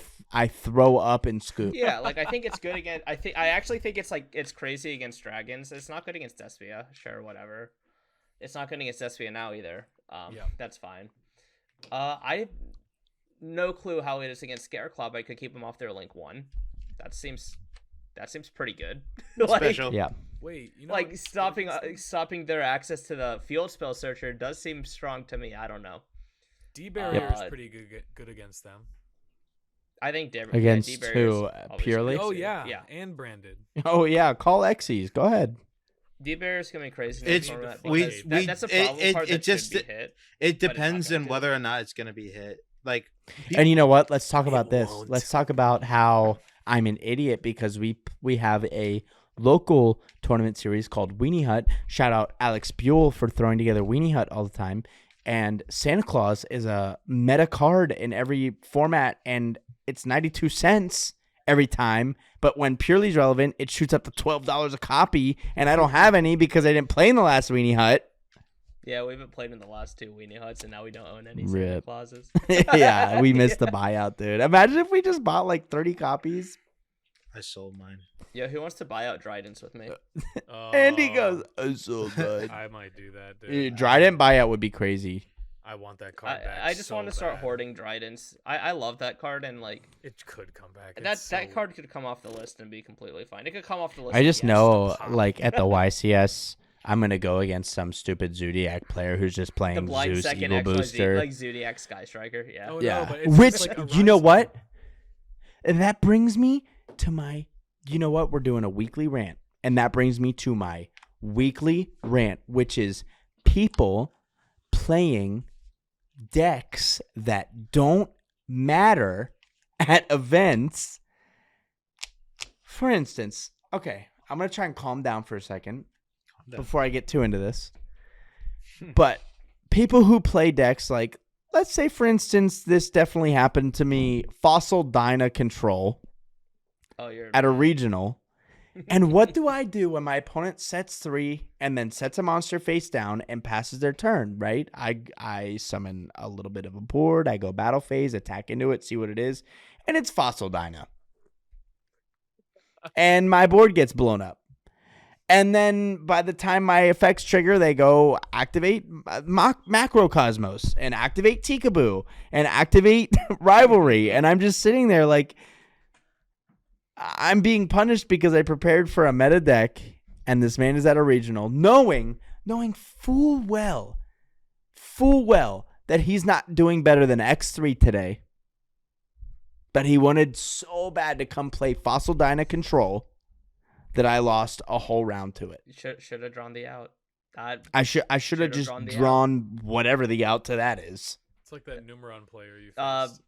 throw up and scoop. Yeah, like I think it's good against. I actually think it's crazy against dragons. It's not good against Despia. Sure, whatever. It's not good against Despia now either. Yeah. That's fine. I have no clue how it is against Scare Club. I could keep them off their link 1. That seems pretty good. Like, Special. Yeah. Wait, you know like what- stopping their access to the field spell searcher does seem strong to me. I don't know. D-Barrier is Yep. pretty good against them. I think Against D-Barrier's who? always Purely? good. Oh yeah, Yeah. and branded. Oh yeah, call Xyz. Go ahead. D-Barrier's gonna be crazy. in It's- this format we- because that's a problem card that should be hit. It But it's not depends going on to. whether or not it's gonna be hit. like. And you know what? Let's talk It about this. won't. Let's talk about how I'm an idiot because we have a local tournament series called Weenie Hut. Shout out Alex Buell for throwing together Weenie Hut all the time. And Santa Claus is a meta card in every format, and it's 92 cents every time. But when purely relevant, it shoots up to $12 a copy, and I don't have any because I didn't play in the last Weenie Hut. Yeah, we haven't played in the last 2 Weenie Huts, and now we don't own any Santa Rip. Clauses. Yeah, we missed the buyout, dude. Imagine if we just bought like 30 copies. I sold mine. Yo, who wants to buy out Dryden's with me? Andy goes, I sold that. I might do that, dude. Dryden buyout would be crazy. I want that card back. I just so want to start bad. hoarding Dryden's. I love that card, and like It could come back. that card could come off the list and be completely fine. It could come off the list. I just yes. know, like, at the YCS, I'm going to go against some stupid Zodiac player who's just the playing blind Zeus second Eagle XYZ, Booster. like Zodiac Sky Striker. Yeah. Oh, Yeah. no, but it's Which, just like a you know rise what? card. That brings me to my, you know what? We're doing a weekly rant. And that brings me to my weekly rant, which is people playing decks that don't matter at events. For instance, okay, I'm going to try and calm down for a second down. before I get too into this. But people who play decks like, let's say, for instance, this definitely happened to me, Fossil Dyna Control Oh, you're at a regional. And what do I do when my opponent sets 3 and then sets a monster face down and passes their turn, right? I summon a little bit of a board. I go battle phase, attack into it, see what it is. And it's Fossil Dyna. And my board gets blown up. And then by the time my effects trigger, they go activate Macrocosmos and activate Tikaboo and activate Rivalry. And I'm just sitting there like, I'm being punished because I prepared for a meta deck and this man is at a regional, knowing full well that he's not doing better than X3 today. But he wanted so bad to come play Fossil Dyna Control that I lost a whole round to it. You should have drawn the out. I should have Should've just drawn the drawn whatever the out to that is. It's like that Numeron player you Uh, faced.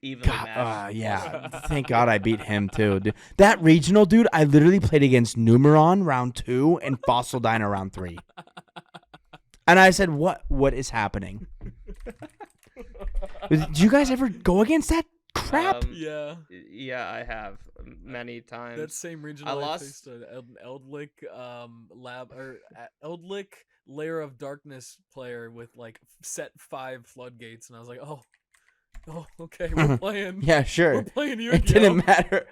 evenly God, matched. yeah. Thank God I beat him too. Dude. That regional, dude, I literally played against Numeron round 2 and Fossil Dyna round 3. And I said, what is happening? Did you guys ever go against that crap? Yeah. Yeah, I have many times. That same regional I lost- faced an Eldlick Eldlick Layer of Darkness player with like set 5 floodgates, and I was like, oh, okay, we're playing. Yeah, We're sure. playing you. It didn't matter.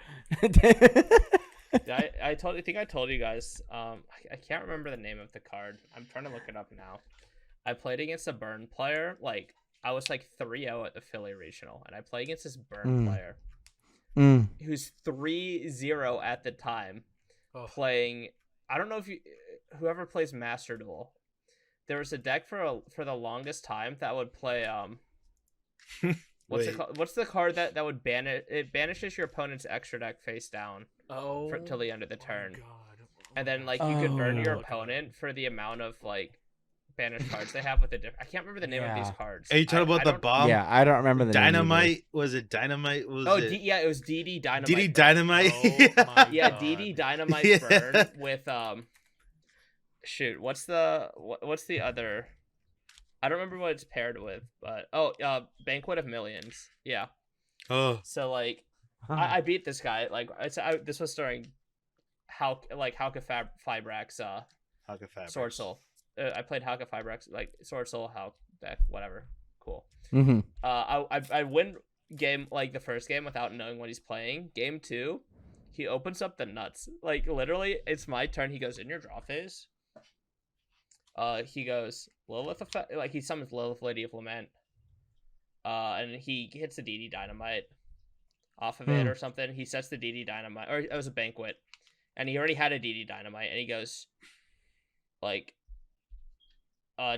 Yeah, I think I told you guys. I can't remember the name of the card. I'm trying to look it up now. I played against a Burn player. Like I was like 3-0 at the Philly regional, and I played against this Burn player who's 3-0 at the time, playing. I don't know if whoever plays Master Duel. There was a deck for the longest time that would play What's the card that would banishes your opponent's extra deck face down till the end of the turn. God. And then like you could burn your opponent for the amount of like banished cards they have with the different. I can't remember the name of these cards. Are you talking about the bomb? Yeah, I don't remember the name Dynamite? Was it Dynamite? Was Oh, it? Yeah, it was DD Dynamite. DD Dynamite? Oh my Yeah, God. DD Dynamite Yeah. burn with shoot, what's the other? I don't remember what it's paired with, but Banquet of Millions. Yeah. Oh. So like, I beat this guy. Like, this was during Hauke Fibrax Hauke Fabrics. Sword Soul. I played Hauke Fibrax, like Sword Soul, Hauke deck, whatever. Cool. Mm-hmm. I win game like the first game without knowing what he's playing. Game 2, he opens up the nuts. Like literally, it's my turn. He goes in your draw phase. He goes Lilith effect, like he summons Lilith, Lady of Lament, and he hits the DD Dynamite off of it or something. He sets the DD Dynamite, or it was a Banquet, and he already had a DD Dynamite, and he goes like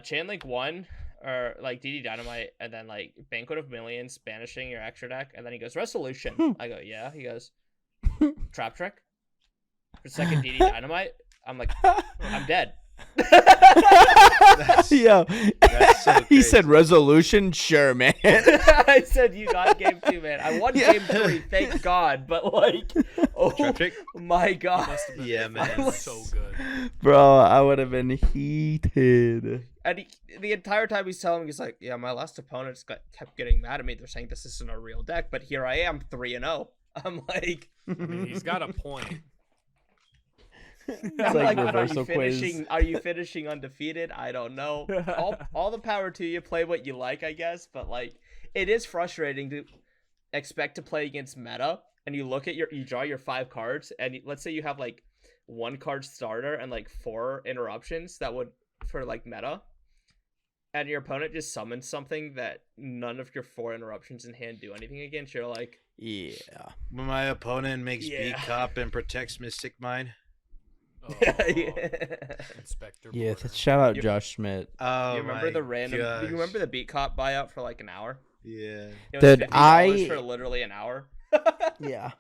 Chain Link 1 or like DD Dynamite, and then like Banquet of Millions, banishing your extra deck, and then he goes Resolution. I go yeah. He goes Trap Trick for second DD Dynamite. I'm like I'm dead. Yo, that's so he said crazy. resolution. Sure, man. I said you got game 2, man. I won Yeah. game 3, thank God. But like, oh Traffic? my He God. must have been Yeah, making man. it so good. Bro, I would have been heated. And the entire time he's telling me, he's like, "Yeah, my last opponents kept getting mad at me. They're saying this isn't a real deck, but here I am, 3-0." I'm like, I mean, he's got a point. It's I'm like like, reversal quiz. Are you finishing undefeated? I don't know. All the power to you. Play what you like, I guess. But like, it is frustrating to expect to play against meta, and you look at you draw your 5 cards, and let's say you have like 1 card starter and like 4 interruptions that would for like meta, and your opponent just summons something that none of your 4 interruptions in hand do anything against. You're like, Yeah. When my opponent makes Yeah. beat cop and protects Mystic Mine. Oh, Inspector. Yeah. Porter. Shout out You- Josh Schmidt. Oh, you remember my the random? gosh. You remember the beat cop buyout for like an hour? Yeah, It was Dude, $50 for literally an hour. Yeah.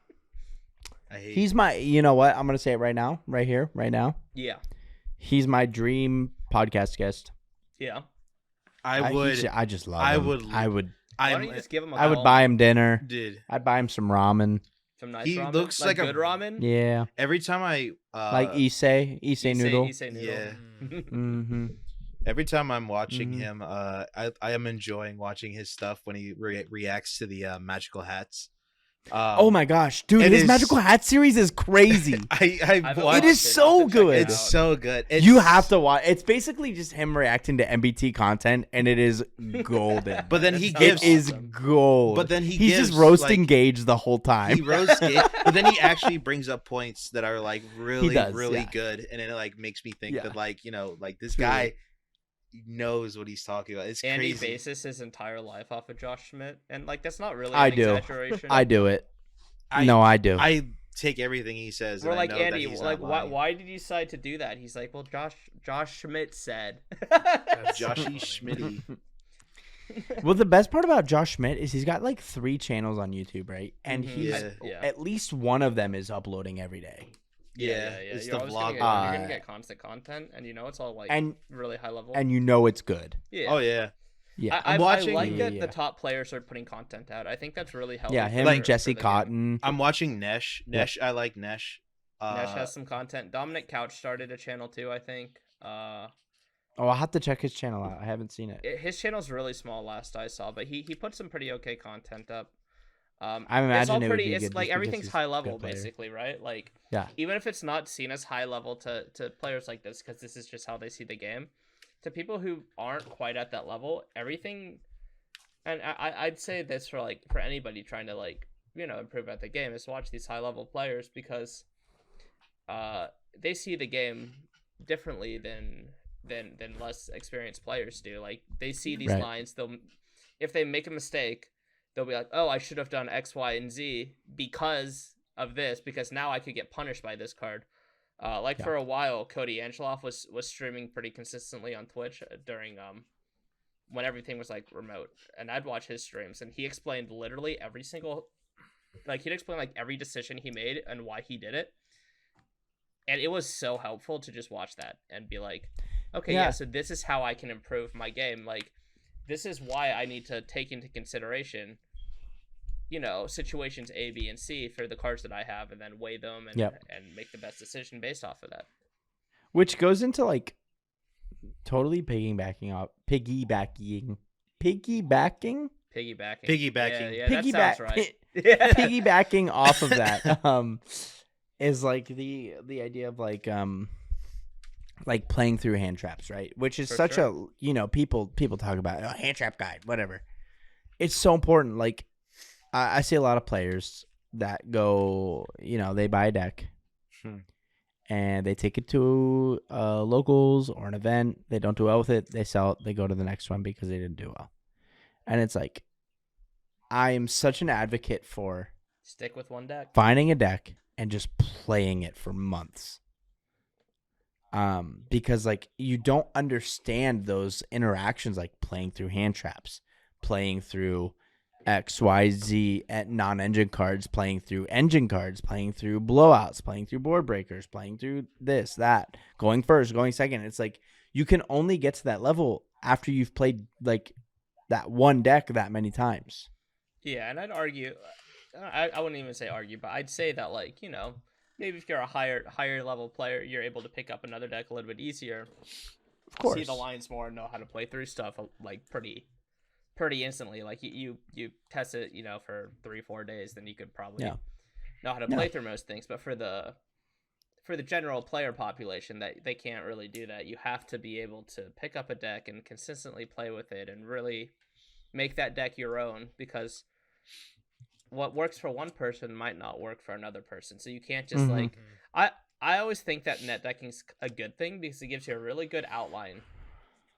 I hate. He's my. You know what? I'm gonna say it right now, right here, right now. Yeah, He's my dream podcast guest. yeah. I would. I just love I him. would- I would. Why don't I'm. you just give him a I would call? buy him dinner. Dude, I'd buy him some ramen. Some nice He ramen. looks like a- good ramen. Yeah. every time I Like Issei noodle. Issei noodle. Yeah. Mm-hmm. every time I'm watching Mhm. him, I am enjoying watching his stuff when he reacts to the magical hats. Oh my gosh, dude! it His is- magical hat series is crazy. I've I've It watched is watched so I'll have to check good. it It's out. so good. You have to watch. It's basically just him reacting to MBT content, and it is golden. But then he That it sounds gives. is awesome. gold. But then he he's gives, just roasting like- Gage the whole time. He roasts it, but then he actually brings up points that are like really, does, really yeah. good, and it like makes me think Yeah. that like like this Truly. guy knows what he's talking about. It's Andy crazy. bases his entire life off of Josh Schmidt, and like that's not really I an do. exaggeration. I do it. I- No, I do. I take everything he says. We're and like, I know Andy, that he's like, not why, lying. why did you decide to do that? He's like, well, Josh Schmidt said. That's so Joshy funny. Schmitty? Well, the best part about Josh Schmidt is he's got like 3 channels on YouTube, right? And Mhm. he's Yeah. at least one of them is uploading every day. Yeah, It's it's you're the always vlog. You're gonna Uh, get constant content, and it's all like And really high level. and you know it's good. yeah. Oh yeah, Yeah. I I'm watching- like that Yeah. the top players are putting content out. I think that's really helpful. Yeah, him, Like Jesse for the game. Cotton. I'm watching Nesh. Yeah. Nesh, I like Nesh. Nesh has some content. Dominic Couch started a channel too, I think. Oh, I'll have to check his channel out. I haven't seen it. His channel's really small last I saw, but he put some pretty okay content up. I It's all imagine it would pretty. be It's good like just because everything's he's high a level, good player. basically, right? Like Yeah. even if it's not seen as high level to players like this, because this is just how they see the game. To people who aren't quite at that level, everything. And I'd say this for anybody trying to improve at the game is watch these high level players because they see the game differently than less experienced players do. Like they see these Right. lines, if they make a mistake, they'll be like, oh, I should have done X, Y, and Z because of this, because now I could get punished by this card. Yeah. For a while, Cody Angeloff was streaming pretty consistently on Twitch during when everything was like remote, and I'd watch his streams, and he explained literally every single, he'd explain every decision he made and why he did it, and it was so helpful to just watch that and be like, okay, yeah, so this is how I can improve my game. Like, this is why I need to take into consideration, situations A, B, and C for the cards that I have, and then weigh them and and make the best decision based off of that. Which goes into totally piggybacking. Piggybacking. Piggybacking. Yeah, that sounds right. Yeah. Piggybacking off of that is the idea of playing through hand traps, right? Which is For such sure. a people talk about hand trap guide, whatever. It's so important. I see a lot of players that go, they buy a deck and they take it to locals or an event. They don't do well with it. They sell it. They go to the next one because they didn't do well. And it's I am such an advocate for Stick with one deck. finding a deck and just playing it for months. Because you don't understand those interactions, playing through hand traps, playing through X, Y, Z at non-engine cards, playing through engine cards, playing through blowouts, playing through board breakers, playing through this, that, going first, going second. It's like you can only get to that level after you've played like that one deck that many times. Yeah, and I'd argue, I wouldn't even say argue, but I'd say that, like, you know, maybe if you're a higher level player, you're able to pick up another deck a little bit easier, Of course. see the lines more, and know how to play through stuff like pretty instantly. Like you test it, you know, for 3-4 days, then you could probably know how to play through most things. But for the general player population, that they can't really do that. You have to be able to pick up a deck and consistently play with it and really make that deck your own, because what works for one person might not work for another person. So you can't just like I always think that net decking's a good thing because it gives you a really good outline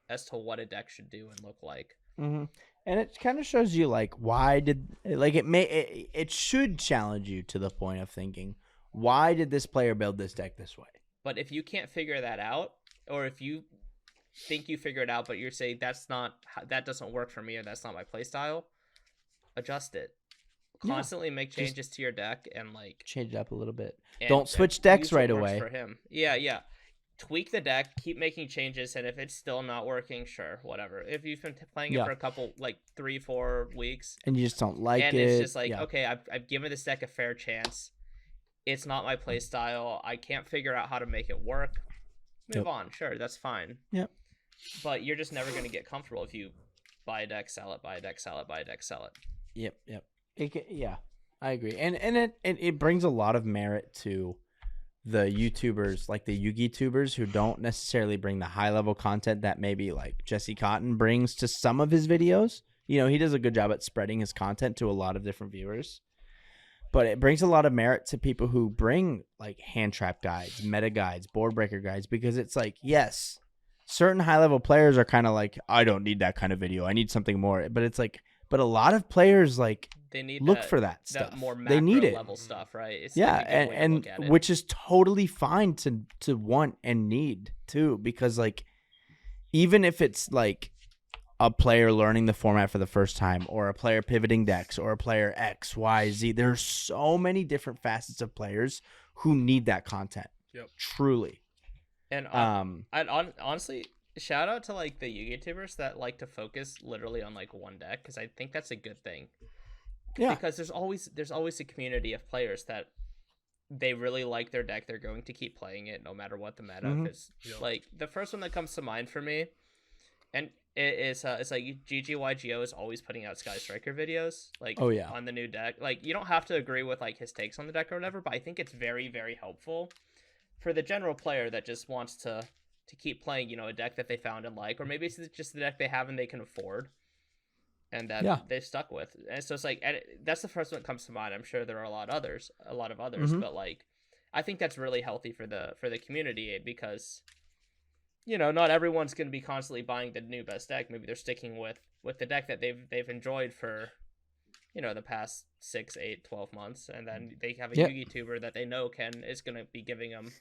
as to what a deck should do and look like. Mm-hmm. And it kind of shows you like why did like it should challenge you to the point of thinking, why did this player build this deck this way? But if you can't figure that out, or if you think you figure it out but you're saying that doesn't work for me, or that's not my play style, adjust it. Constantly make changes to your deck and like change it up a little bit. Don't switch decks right away. For him. Yeah. Tweak the deck, keep making changes, and if it's still not working, sure, whatever. If you've been playing it for a couple, like 3-4 weeks, and you just don't like and it, it's just like, okay, I've given this deck a fair chance. It's not my play style. I can't figure out how to make it work. Move on. Sure, that's fine. Yep. But you're just never going to get comfortable if you buy a deck, sell it, buy a deck, sell it, buy a deck, sell it. Yep. I agree. And it brings a lot of merit to the YouTubers, like the Yugi tubers, who don't necessarily bring the high level content that maybe like Jesse Cotton brings to some of his videos. You know, he does a good job at spreading his content to a lot of different viewers. But it brings a lot of merit to people who bring like hand trap guides, meta guides, board breaker guides, because it's like, yes, certain high level players are kind of like, I don't need that kind of video. I need something more. But it's like, but a lot of players like they need look for that stuff. More macro they need it. Level stuff, right? It's and which is totally fine to want and need too, because like even if it's like a player learning the format for the first time, or a player pivoting decks, or a player X, Y, Z, there's so many different facets of players who need that content. Yep. Truly. And honestly, shout out to like the YouTubers that like to focus literally on like one deck, because I think that's a good thing. Yeah. Because there's always a community of players that they really like their deck. They're going to keep playing it no matter what the meta is. Like the first one that comes to mind for me, and it's like GGYGO is always putting out Sky Striker videos, like on the new deck. Like you don't have to agree with like his takes on the deck or whatever, but I think it's very, very helpful for the general player that just wants to keep playing, you know, a deck that they found and like, or maybe it's just the deck they have and they can afford, and that they've stuck with. And so it's like, and that's the first one that comes to mind. I'm sure there are a lot of others, but like, I think that's really healthy for the community, because, you know, not everyone's going to be constantly buying the new best deck. Maybe they're sticking with the deck that they've enjoyed for, you know, the past 6, 8, 12 months, and then they have a Yugi tuber that they know is going to be giving them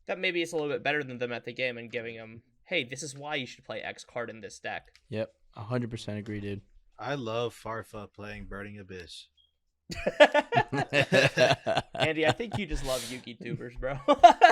that maybe it's a little bit better than them at the game, and giving them, hey, this is why you should play X card in this deck. Yep, 100% agree, dude. I love Farfa playing Burning Abyss. Andy, I think you just love Yugi tubers, bro.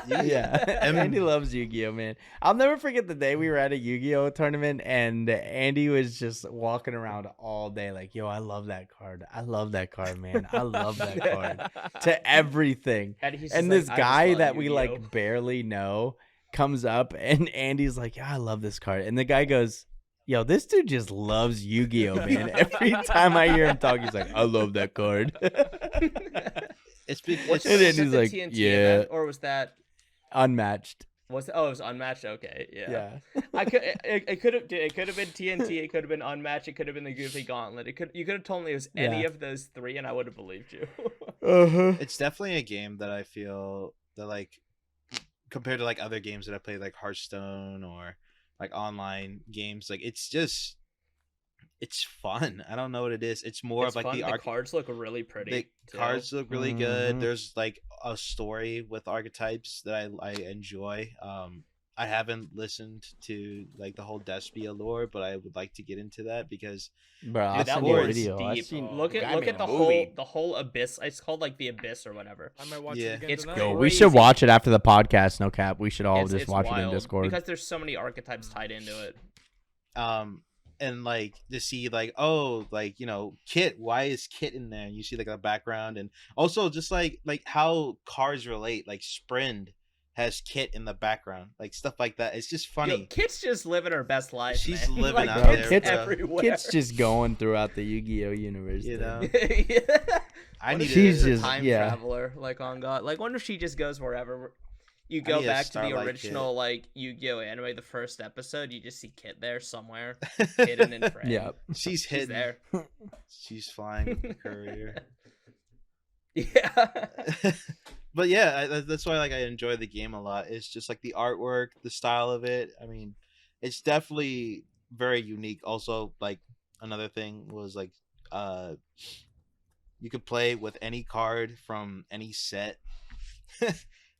Yeah, Andy loves Yu-Gi-Oh, man. I'll never forget the day we were at a Yu-Gi-Oh tournament, and Andy was just walking around all day like, yo, I love that card. I love that card, man. I love that card. To everything. And this guy that we like barely know comes up, and Andy's like, yeah, I love this card. And the guy goes, yo, this dude just loves Yu-Gi-Oh, man. Every time I hear him talk, he's like, I love that card. It's been, and then he's like, TNT yeah. Event, or was that unmatched? It was unmatched. Okay, yeah. It could have been TNT. It could have been unmatched. It could have been the Goofy Gauntlet. You could have told me it was any of those three, and I would have believed you. It's definitely a game that I feel that, like, compared to like other games that I played, like Hearthstone or like online games, like it's fun. I don't know what it is. It's more of like fun. The cards look really pretty. The cards look really good. There's like a story with archetypes that I enjoy. I haven't listened to like the whole Despia lore, but I would like to get into that because Bro, I'll Dude, that send you a lore Discord- is video. I've deep. seen, Look at got me a the movie. whole abyss. It's called like the abyss or whatever. I might watch Yeah. it again It's tonight. Yo, we crazy. should watch it after the podcast. No cap. We should all It's just watch it in wild Discord. because there's so many archetypes tied into it. and like to see like, oh, like, you know, Kit, why is Kit in there? And you see like a background, and also just like how cars relate, like Sprint has Kit in the background, like stuff like that. It's just funny. Yo, Kit's just living her best life. She's man. living like, out Bro, Kit's there, Kit's, bro. everywhere. Kit's just going throughout the Yu-Gi-Oh universe. You dude. know? Yeah. I What need if She's she's a just- time yeah. traveler, like on God. Like, wonder if she just goes wherever. You I go need a back to the Starlight original like Yu-Gi-Oh anime, the first episode. You just see Kit there somewhere, hidden in frame. Yeah. She's She's hidden. there. She's flying with the courier. Yeah. But yeah, that's why like I enjoy the game a lot. It's just like the artwork, the style of it. I mean, it's definitely very unique. Also, like another thing was like you could play with any card from any set.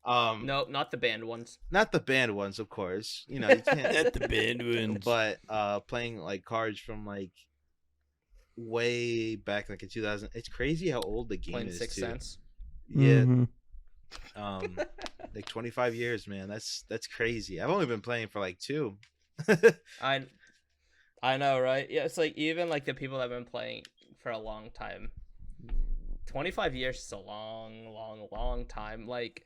No, not the banned ones. Not the banned ones, of course. You know, you can't. the band ones. But playing like cards from like way back, like in 2000. It's crazy how old the game Playing is 6 too. cents. Yeah, Mhm. like 25 years, man. That's crazy. I've only been playing for like 2. I know, right? Yeah, it's like even like the people that have been playing for a long time. 25 years is a long time. Like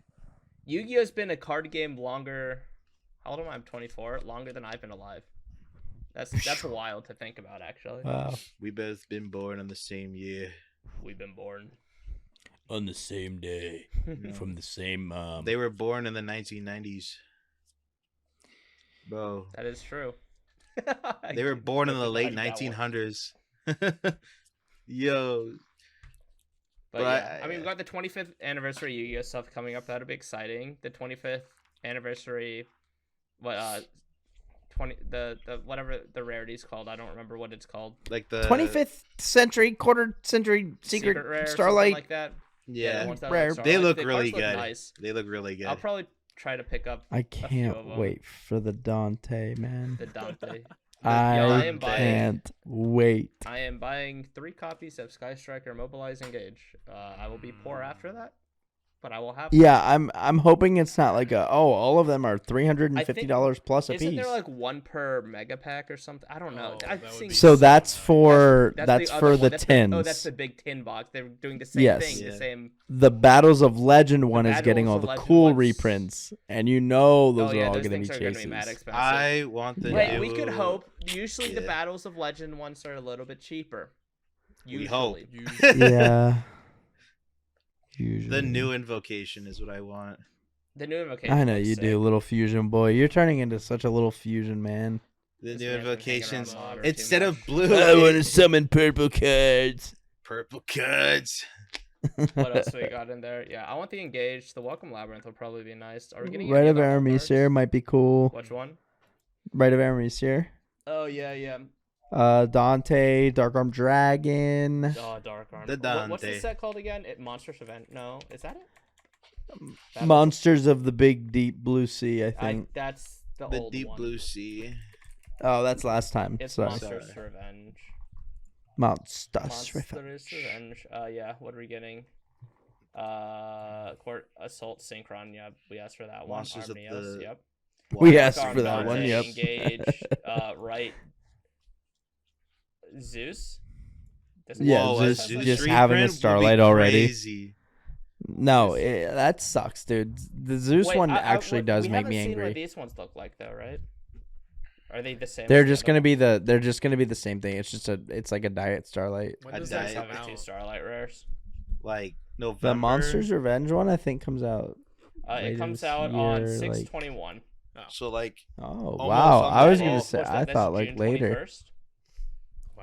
Yu-Gi-Oh's been a card game longer. How old am I? I'm 24. Longer than I've been alive. That's wild to think about, actually. Wow. We both been born in the same year. We've been born. On the same day, from the same mom. They were born in the 1990s, bro. That is true. They were born in the Don't late think about that one. 1900s. Yo, But But yeah, I mean, we've got the 25th anniversary Yu-Gi-Oh stuff coming up. That'll be exciting. The 25th anniversary, the whatever the rarity's called. I don't remember what it's called. like the 25th century, quarter century, secret rare, something starlight. like that. Yeah, the ones that rare. look they Starlight. look The really cards good. Nice. They look really good. I'll probably try to pick up I of can't them. wait for the Dante, man. the Dante. I I am buying- can't wait. I am buying 3 copies of Sky Striker Mobilize Engage. I will be poor after that, but I will have. Yeah, I'm hoping it's not like all of them are $350 plus a Isn't piece. there like 1 per mega pack or something? I don't know. Oh, I've that would seen be So so that's nice. for That's that's the for other the one. That's tins. Oh, that's the big tin box. They're doing the same Yes. thing. Yeah. The same. The Battles of Legend one is getting Battles all of the Legend cool ones- reprints, and you know those Oh are yeah, all those going things to are be going to be mad chases. expensive. I want the Wait, new... we could hope. Usually the Yeah. Battles of Legend ones are a little bit cheaper. We hope. Usually. Yeah. Usually. The new invocation is what I want. The new invocation. I know looks you sick. do, little fusion boy. You're turning into such a little fusion man. The This new man's been hanging around invocations. the water too Instead of much. blue, it's summon purple cards. purple cards. What else we got in there? Yeah, I want the Engage. The Welcome Labyrinth will probably be nice. Are we getting Rite any of other Aramis cards? here might be cool. Which one? Rite of Aramis here. Oh yeah. Dante, Dark Arm Dragon. Oh, Dark Arm. The What's the Dante. set called again? Monsters Event? No, is that it? That- Monsters of the Big Deep Blue Sea, I think. That's the The old deep one. blue sea. Oh, that's last time. It's Sorry. Monsters Sorry. Revenge. Monsters. Monsters Revenge. Yeah. What are we getting? Court Assault Synchron. Yeah, we asked for that one. Monsters of Armios, the- Yep. We Wow. asked Dark for that Arm, one, yep. Engage. Right. Zeus. Doesn't Yeah, Whoa, Zeus a just Zeus having a reprint would be Starlight already. Crazy. No, that sucks, dude. The Zeus Wait, one I- actually does we make haven't me seen angry. what these ones look like, though, right? Are they the same? They're as the just other gonna one? be they're just gonna be the same thing. It's like a diet Starlight. When I does died. that Have come the 2 out? Starlight rares. Like November. The Monsters Revenge one I think comes out. It later comes this out on year, 6/21. So like Oh Almost wow! on I the was day. gonna What's say that? I That's thought like June later. 21st?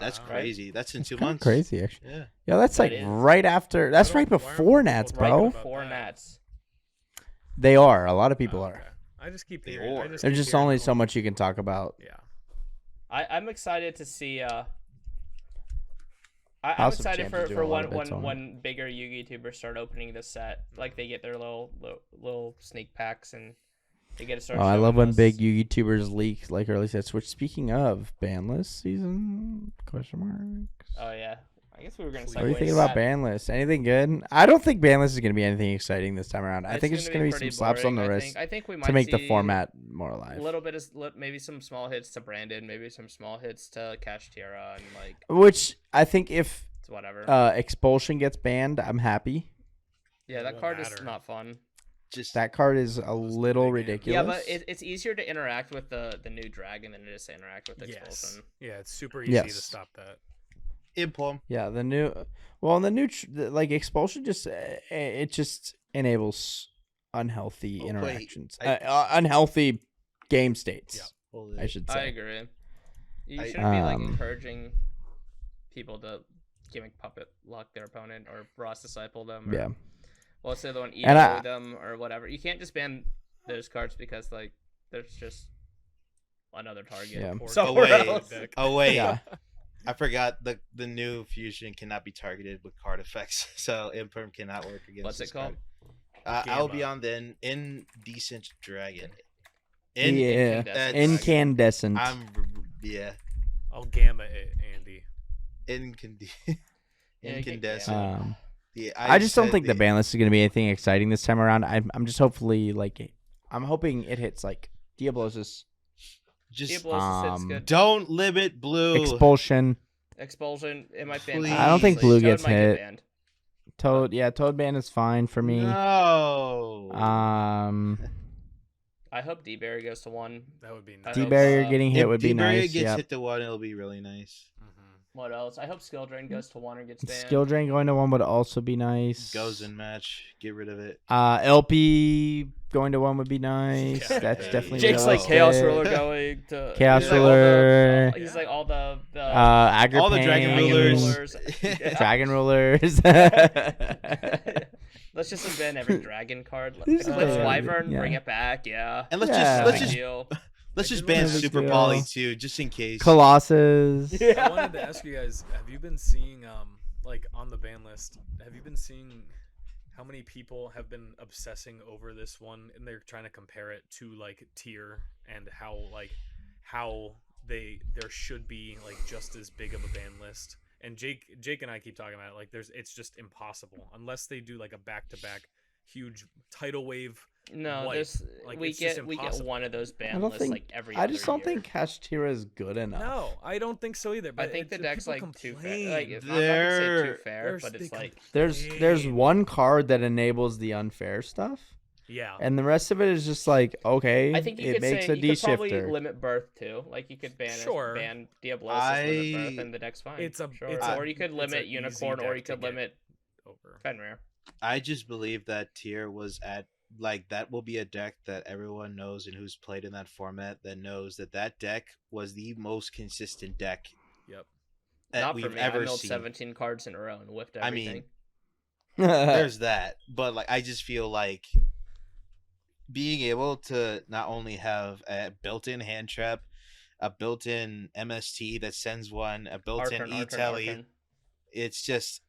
that's Wow. crazy. That's in 2 Kinda months. crazy actually. Yeah. Yeah, that's That like is. right after. That's Why right don't- why before aren't Nats, people Right bro. about before that? Nats. They are. A lot of people Oh, are. okay. I just keep They hearing. are. I just There's keep just hearing only about so it. much you can talk about. Yeah. I'm excited to see. I'm House of excited Champs for is doing a lot of when bits on it. when bigger Yu-Gi YouTubers start opening the set. Like they get their little sneak packs and They get to start. Oh, I showing love when us. big YouTubers leak, like early sets. Which, speaking of ban list season, question marks. Oh yeah, I guess we were gonna. What What are you segue thinking to about that. ban list? Anything good? I don't think ban list is going to be anything exciting this time around. I think it's just going to be some pretty slaps on the boring, wrist I think we might to make the see format more a alive. little bit of maybe some small hits to Brandon, maybe some small hits to Cash Tierra, and like Which I think if it's whatever. Expulsion gets banned, I'm happy. Yeah, It that won't card is matter. not fun. Just That card is a little big hand. ridiculous. Yeah, but it's easier to interact with the new dragon than it is to interact with Yes. Expulsion. Yeah, it's super easy to Yes. stop that. impulm. Yeah, the new, well, the new like Expulsion just it just enables unhealthy Oh, wait. interactions, I- unhealthy game states. Yeah. Hold I it. should I say. agree. You I- shouldn't be like Um, encouraging people to gimmick puppet lock their opponent or Ross disciple them. Or, Yeah, well, let's say the one And EO I- them or whatever. You can't just ban those cards because like there's just another target. Yeah. Poor Somewhere guy. else. Deck. Oh wait, yeah. I forgot the new fusion cannot be targeted with card effects, so imperm cannot work against. What's this it called? card. I'll be Gamma. on the indecent dragon. Yeah. Incandescent. Incandescent. I'm yeah. I'll gamma it, Andy. Incandescent. Gamma. Yeah, I just don't said think the ban list is going to be anything exciting this time around. I'm just hopefully like, I'm hoping it hits like Diablosis, Just Diablosis hits um, good. don't limit blue. Expulsion, Expulsion. It might ban. Please. I don't think blue Toad gets might get hit. banned. Toad. Yeah, Toad ban is fine for me. No. I hope D-Berry goes to 1. That would be I nice. hope, D barrier getting hit If would be D-Barrier nice. gets Yeah. hit to 1, it'll be really nice. Mhm. What else? I hope Skill Drain goes to 1 or gets banned. Skill drain going to 1 would also be nice. Goes in match. Get rid of it. LP going to 1 would be nice. Yeah. That's definitely Jake's like realistic. Chaos Ruler going to Chaos he's like all Ruler. he's like all the Agripane, All the dragon Dragon rulers. rulers. Dragon rulers. Let's just ban every dragon card. This Eclipse is- Wyvern, yeah. bring it back. Yeah. And let's Yeah. just Big deal. let's I just did ban wanna- Super Yeah. Poly too, just in case. Colossus. I wanted to ask you guys: have you been seeing, like on the ban list? Have you been seeing how many people have been obsessing over this one, and they're trying to compare it to like tier and how there should be like just as big of a ban list. And Jake and I keep talking about it. Like it's just impossible unless they do like a back-to-back huge tidal wave. No, Wipe. there's Like, we it's just get impossible. one of those I ban don't lists think. like every. I just other don't think year. Kashtira is good enough. No, I don't think so either. I But think the deck's people like too fair. complain. Like I'm not gonna say too fair, There's- but it's they like There's complain. one card that enables the unfair stuff, Yeah. and the rest of it is just like okay. I think you it could makes say a you D could probably shifter. limit birth too. Like you could Sure. ban Diablosis, limit birth, I- and the deck's fine. It's a- sure. it's a- or you could it's limit a easy Unicorn, or deck you to could get limit over. Fenrir. I just believe that tier was at like that will be a deck that everyone knows and who's played in that format that knows that deck was the most consistent deck Yep. that Not we've for me. ever I milled seen. 17 cards in a row and whiffed I mean, everything. There's that, but like I just feel like being able to not only have a built-in hand trap, a built-in MST that sends one, a built-in E-Telly, Archon. it's just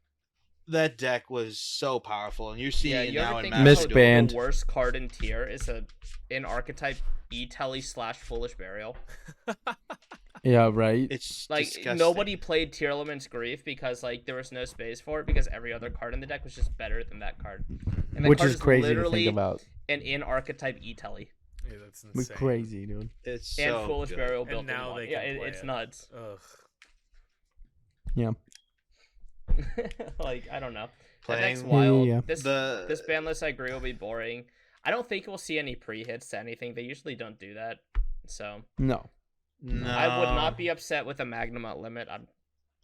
that deck was so powerful, and you're seeing Yeah, it you ever now in think Magic. Miss about Band. the worst card in tier is an archetype E-Telly / Foolish Burial? Yeah, right. It's Like disgusting. nobody played Tier Element's Grief because like there was no space for it because every other card in the deck was just better than that card. And that Which card is crazy to literally think about. an in-archetype E-Telly. Yeah, that's We're insane. crazy, dude. It's And so Foolish good. Burial And built now in one. they Yeah, can play it's it. nuts. Ugh. Yeah. Like I don't know. That Playing deck's wild. Yeah. This ban list I agree will be boring. I don't think we'll see any pre-hits to anything. They usually don't do that. So No. No. I would not be upset with a Magnamut limit. I'm gonna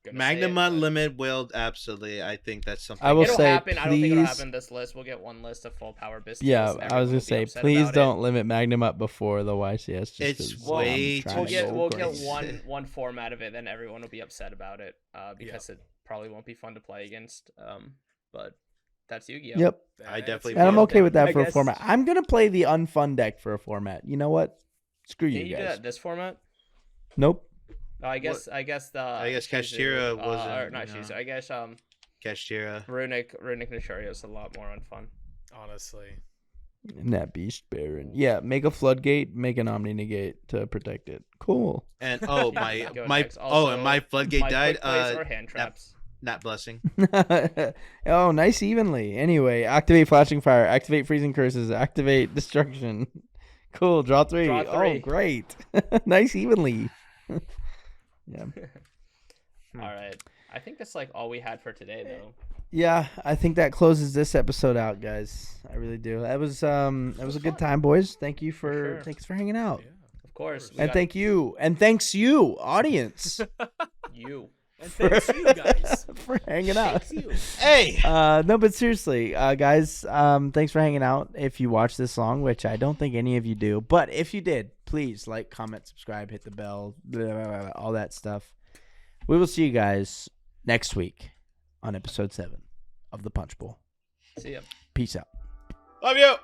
say it, Magnum but Limit will absolutely. I think that's something. I will it'll say, happen. I don't think it'll please- happen this list. We'll get one list of full power biscuits. Yeah, and I everyone was will gonna be say, upset please about it. don't limit Magnum up before the YCS. Just It's 'cause way I'm trying too to go We'll get crazy. one form out of it, then everyone will be upset about it because it probably won't be fun to play against. But that's Yu-Gi-Oh. Yep. I definitely And I'm Yeah, okay with that I for a guess- format. I'm gonna play the unfun deck for a format. You know what? Screw Can you you do guys. that this format? Nope. Oh, I guess the I guess Shizu, Kashtira wasn't, or not you know. Shizu. I guess Kashtira. Runic Nisharia is a lot more unfun. Honestly. And that beast baron. Yeah, make a floodgate, make an omni negate to protect it. Cool. And Go my next. and my Also, floodgate my died. quick plays or hand traps. Not blessing. Oh, nice evenly. Anyway, activate flashing fire, activate freezing curses, activate destruction. Cool. Draw 3. Draw Oh, 3. great. Nice evenly. Yeah. All right. I think that's like all we had for today, though. Yeah, I think that closes this episode out, guys. I really do. That was a good time, boys. Thank you sure. thanks for hanging out. Yeah. Of course. And thanks you, audience, you. And thanks you guys. for hanging out. Thanks you. Hey. No, but seriously, guys, thanks for hanging out. If you watch this long, which I don't think any of you do, but if you did, please like, comment, subscribe, hit the bell, blah, blah, blah, all that stuff. We will see you guys next week on episode 7 of the Punch Bowl. See ya. Peace out. Love you.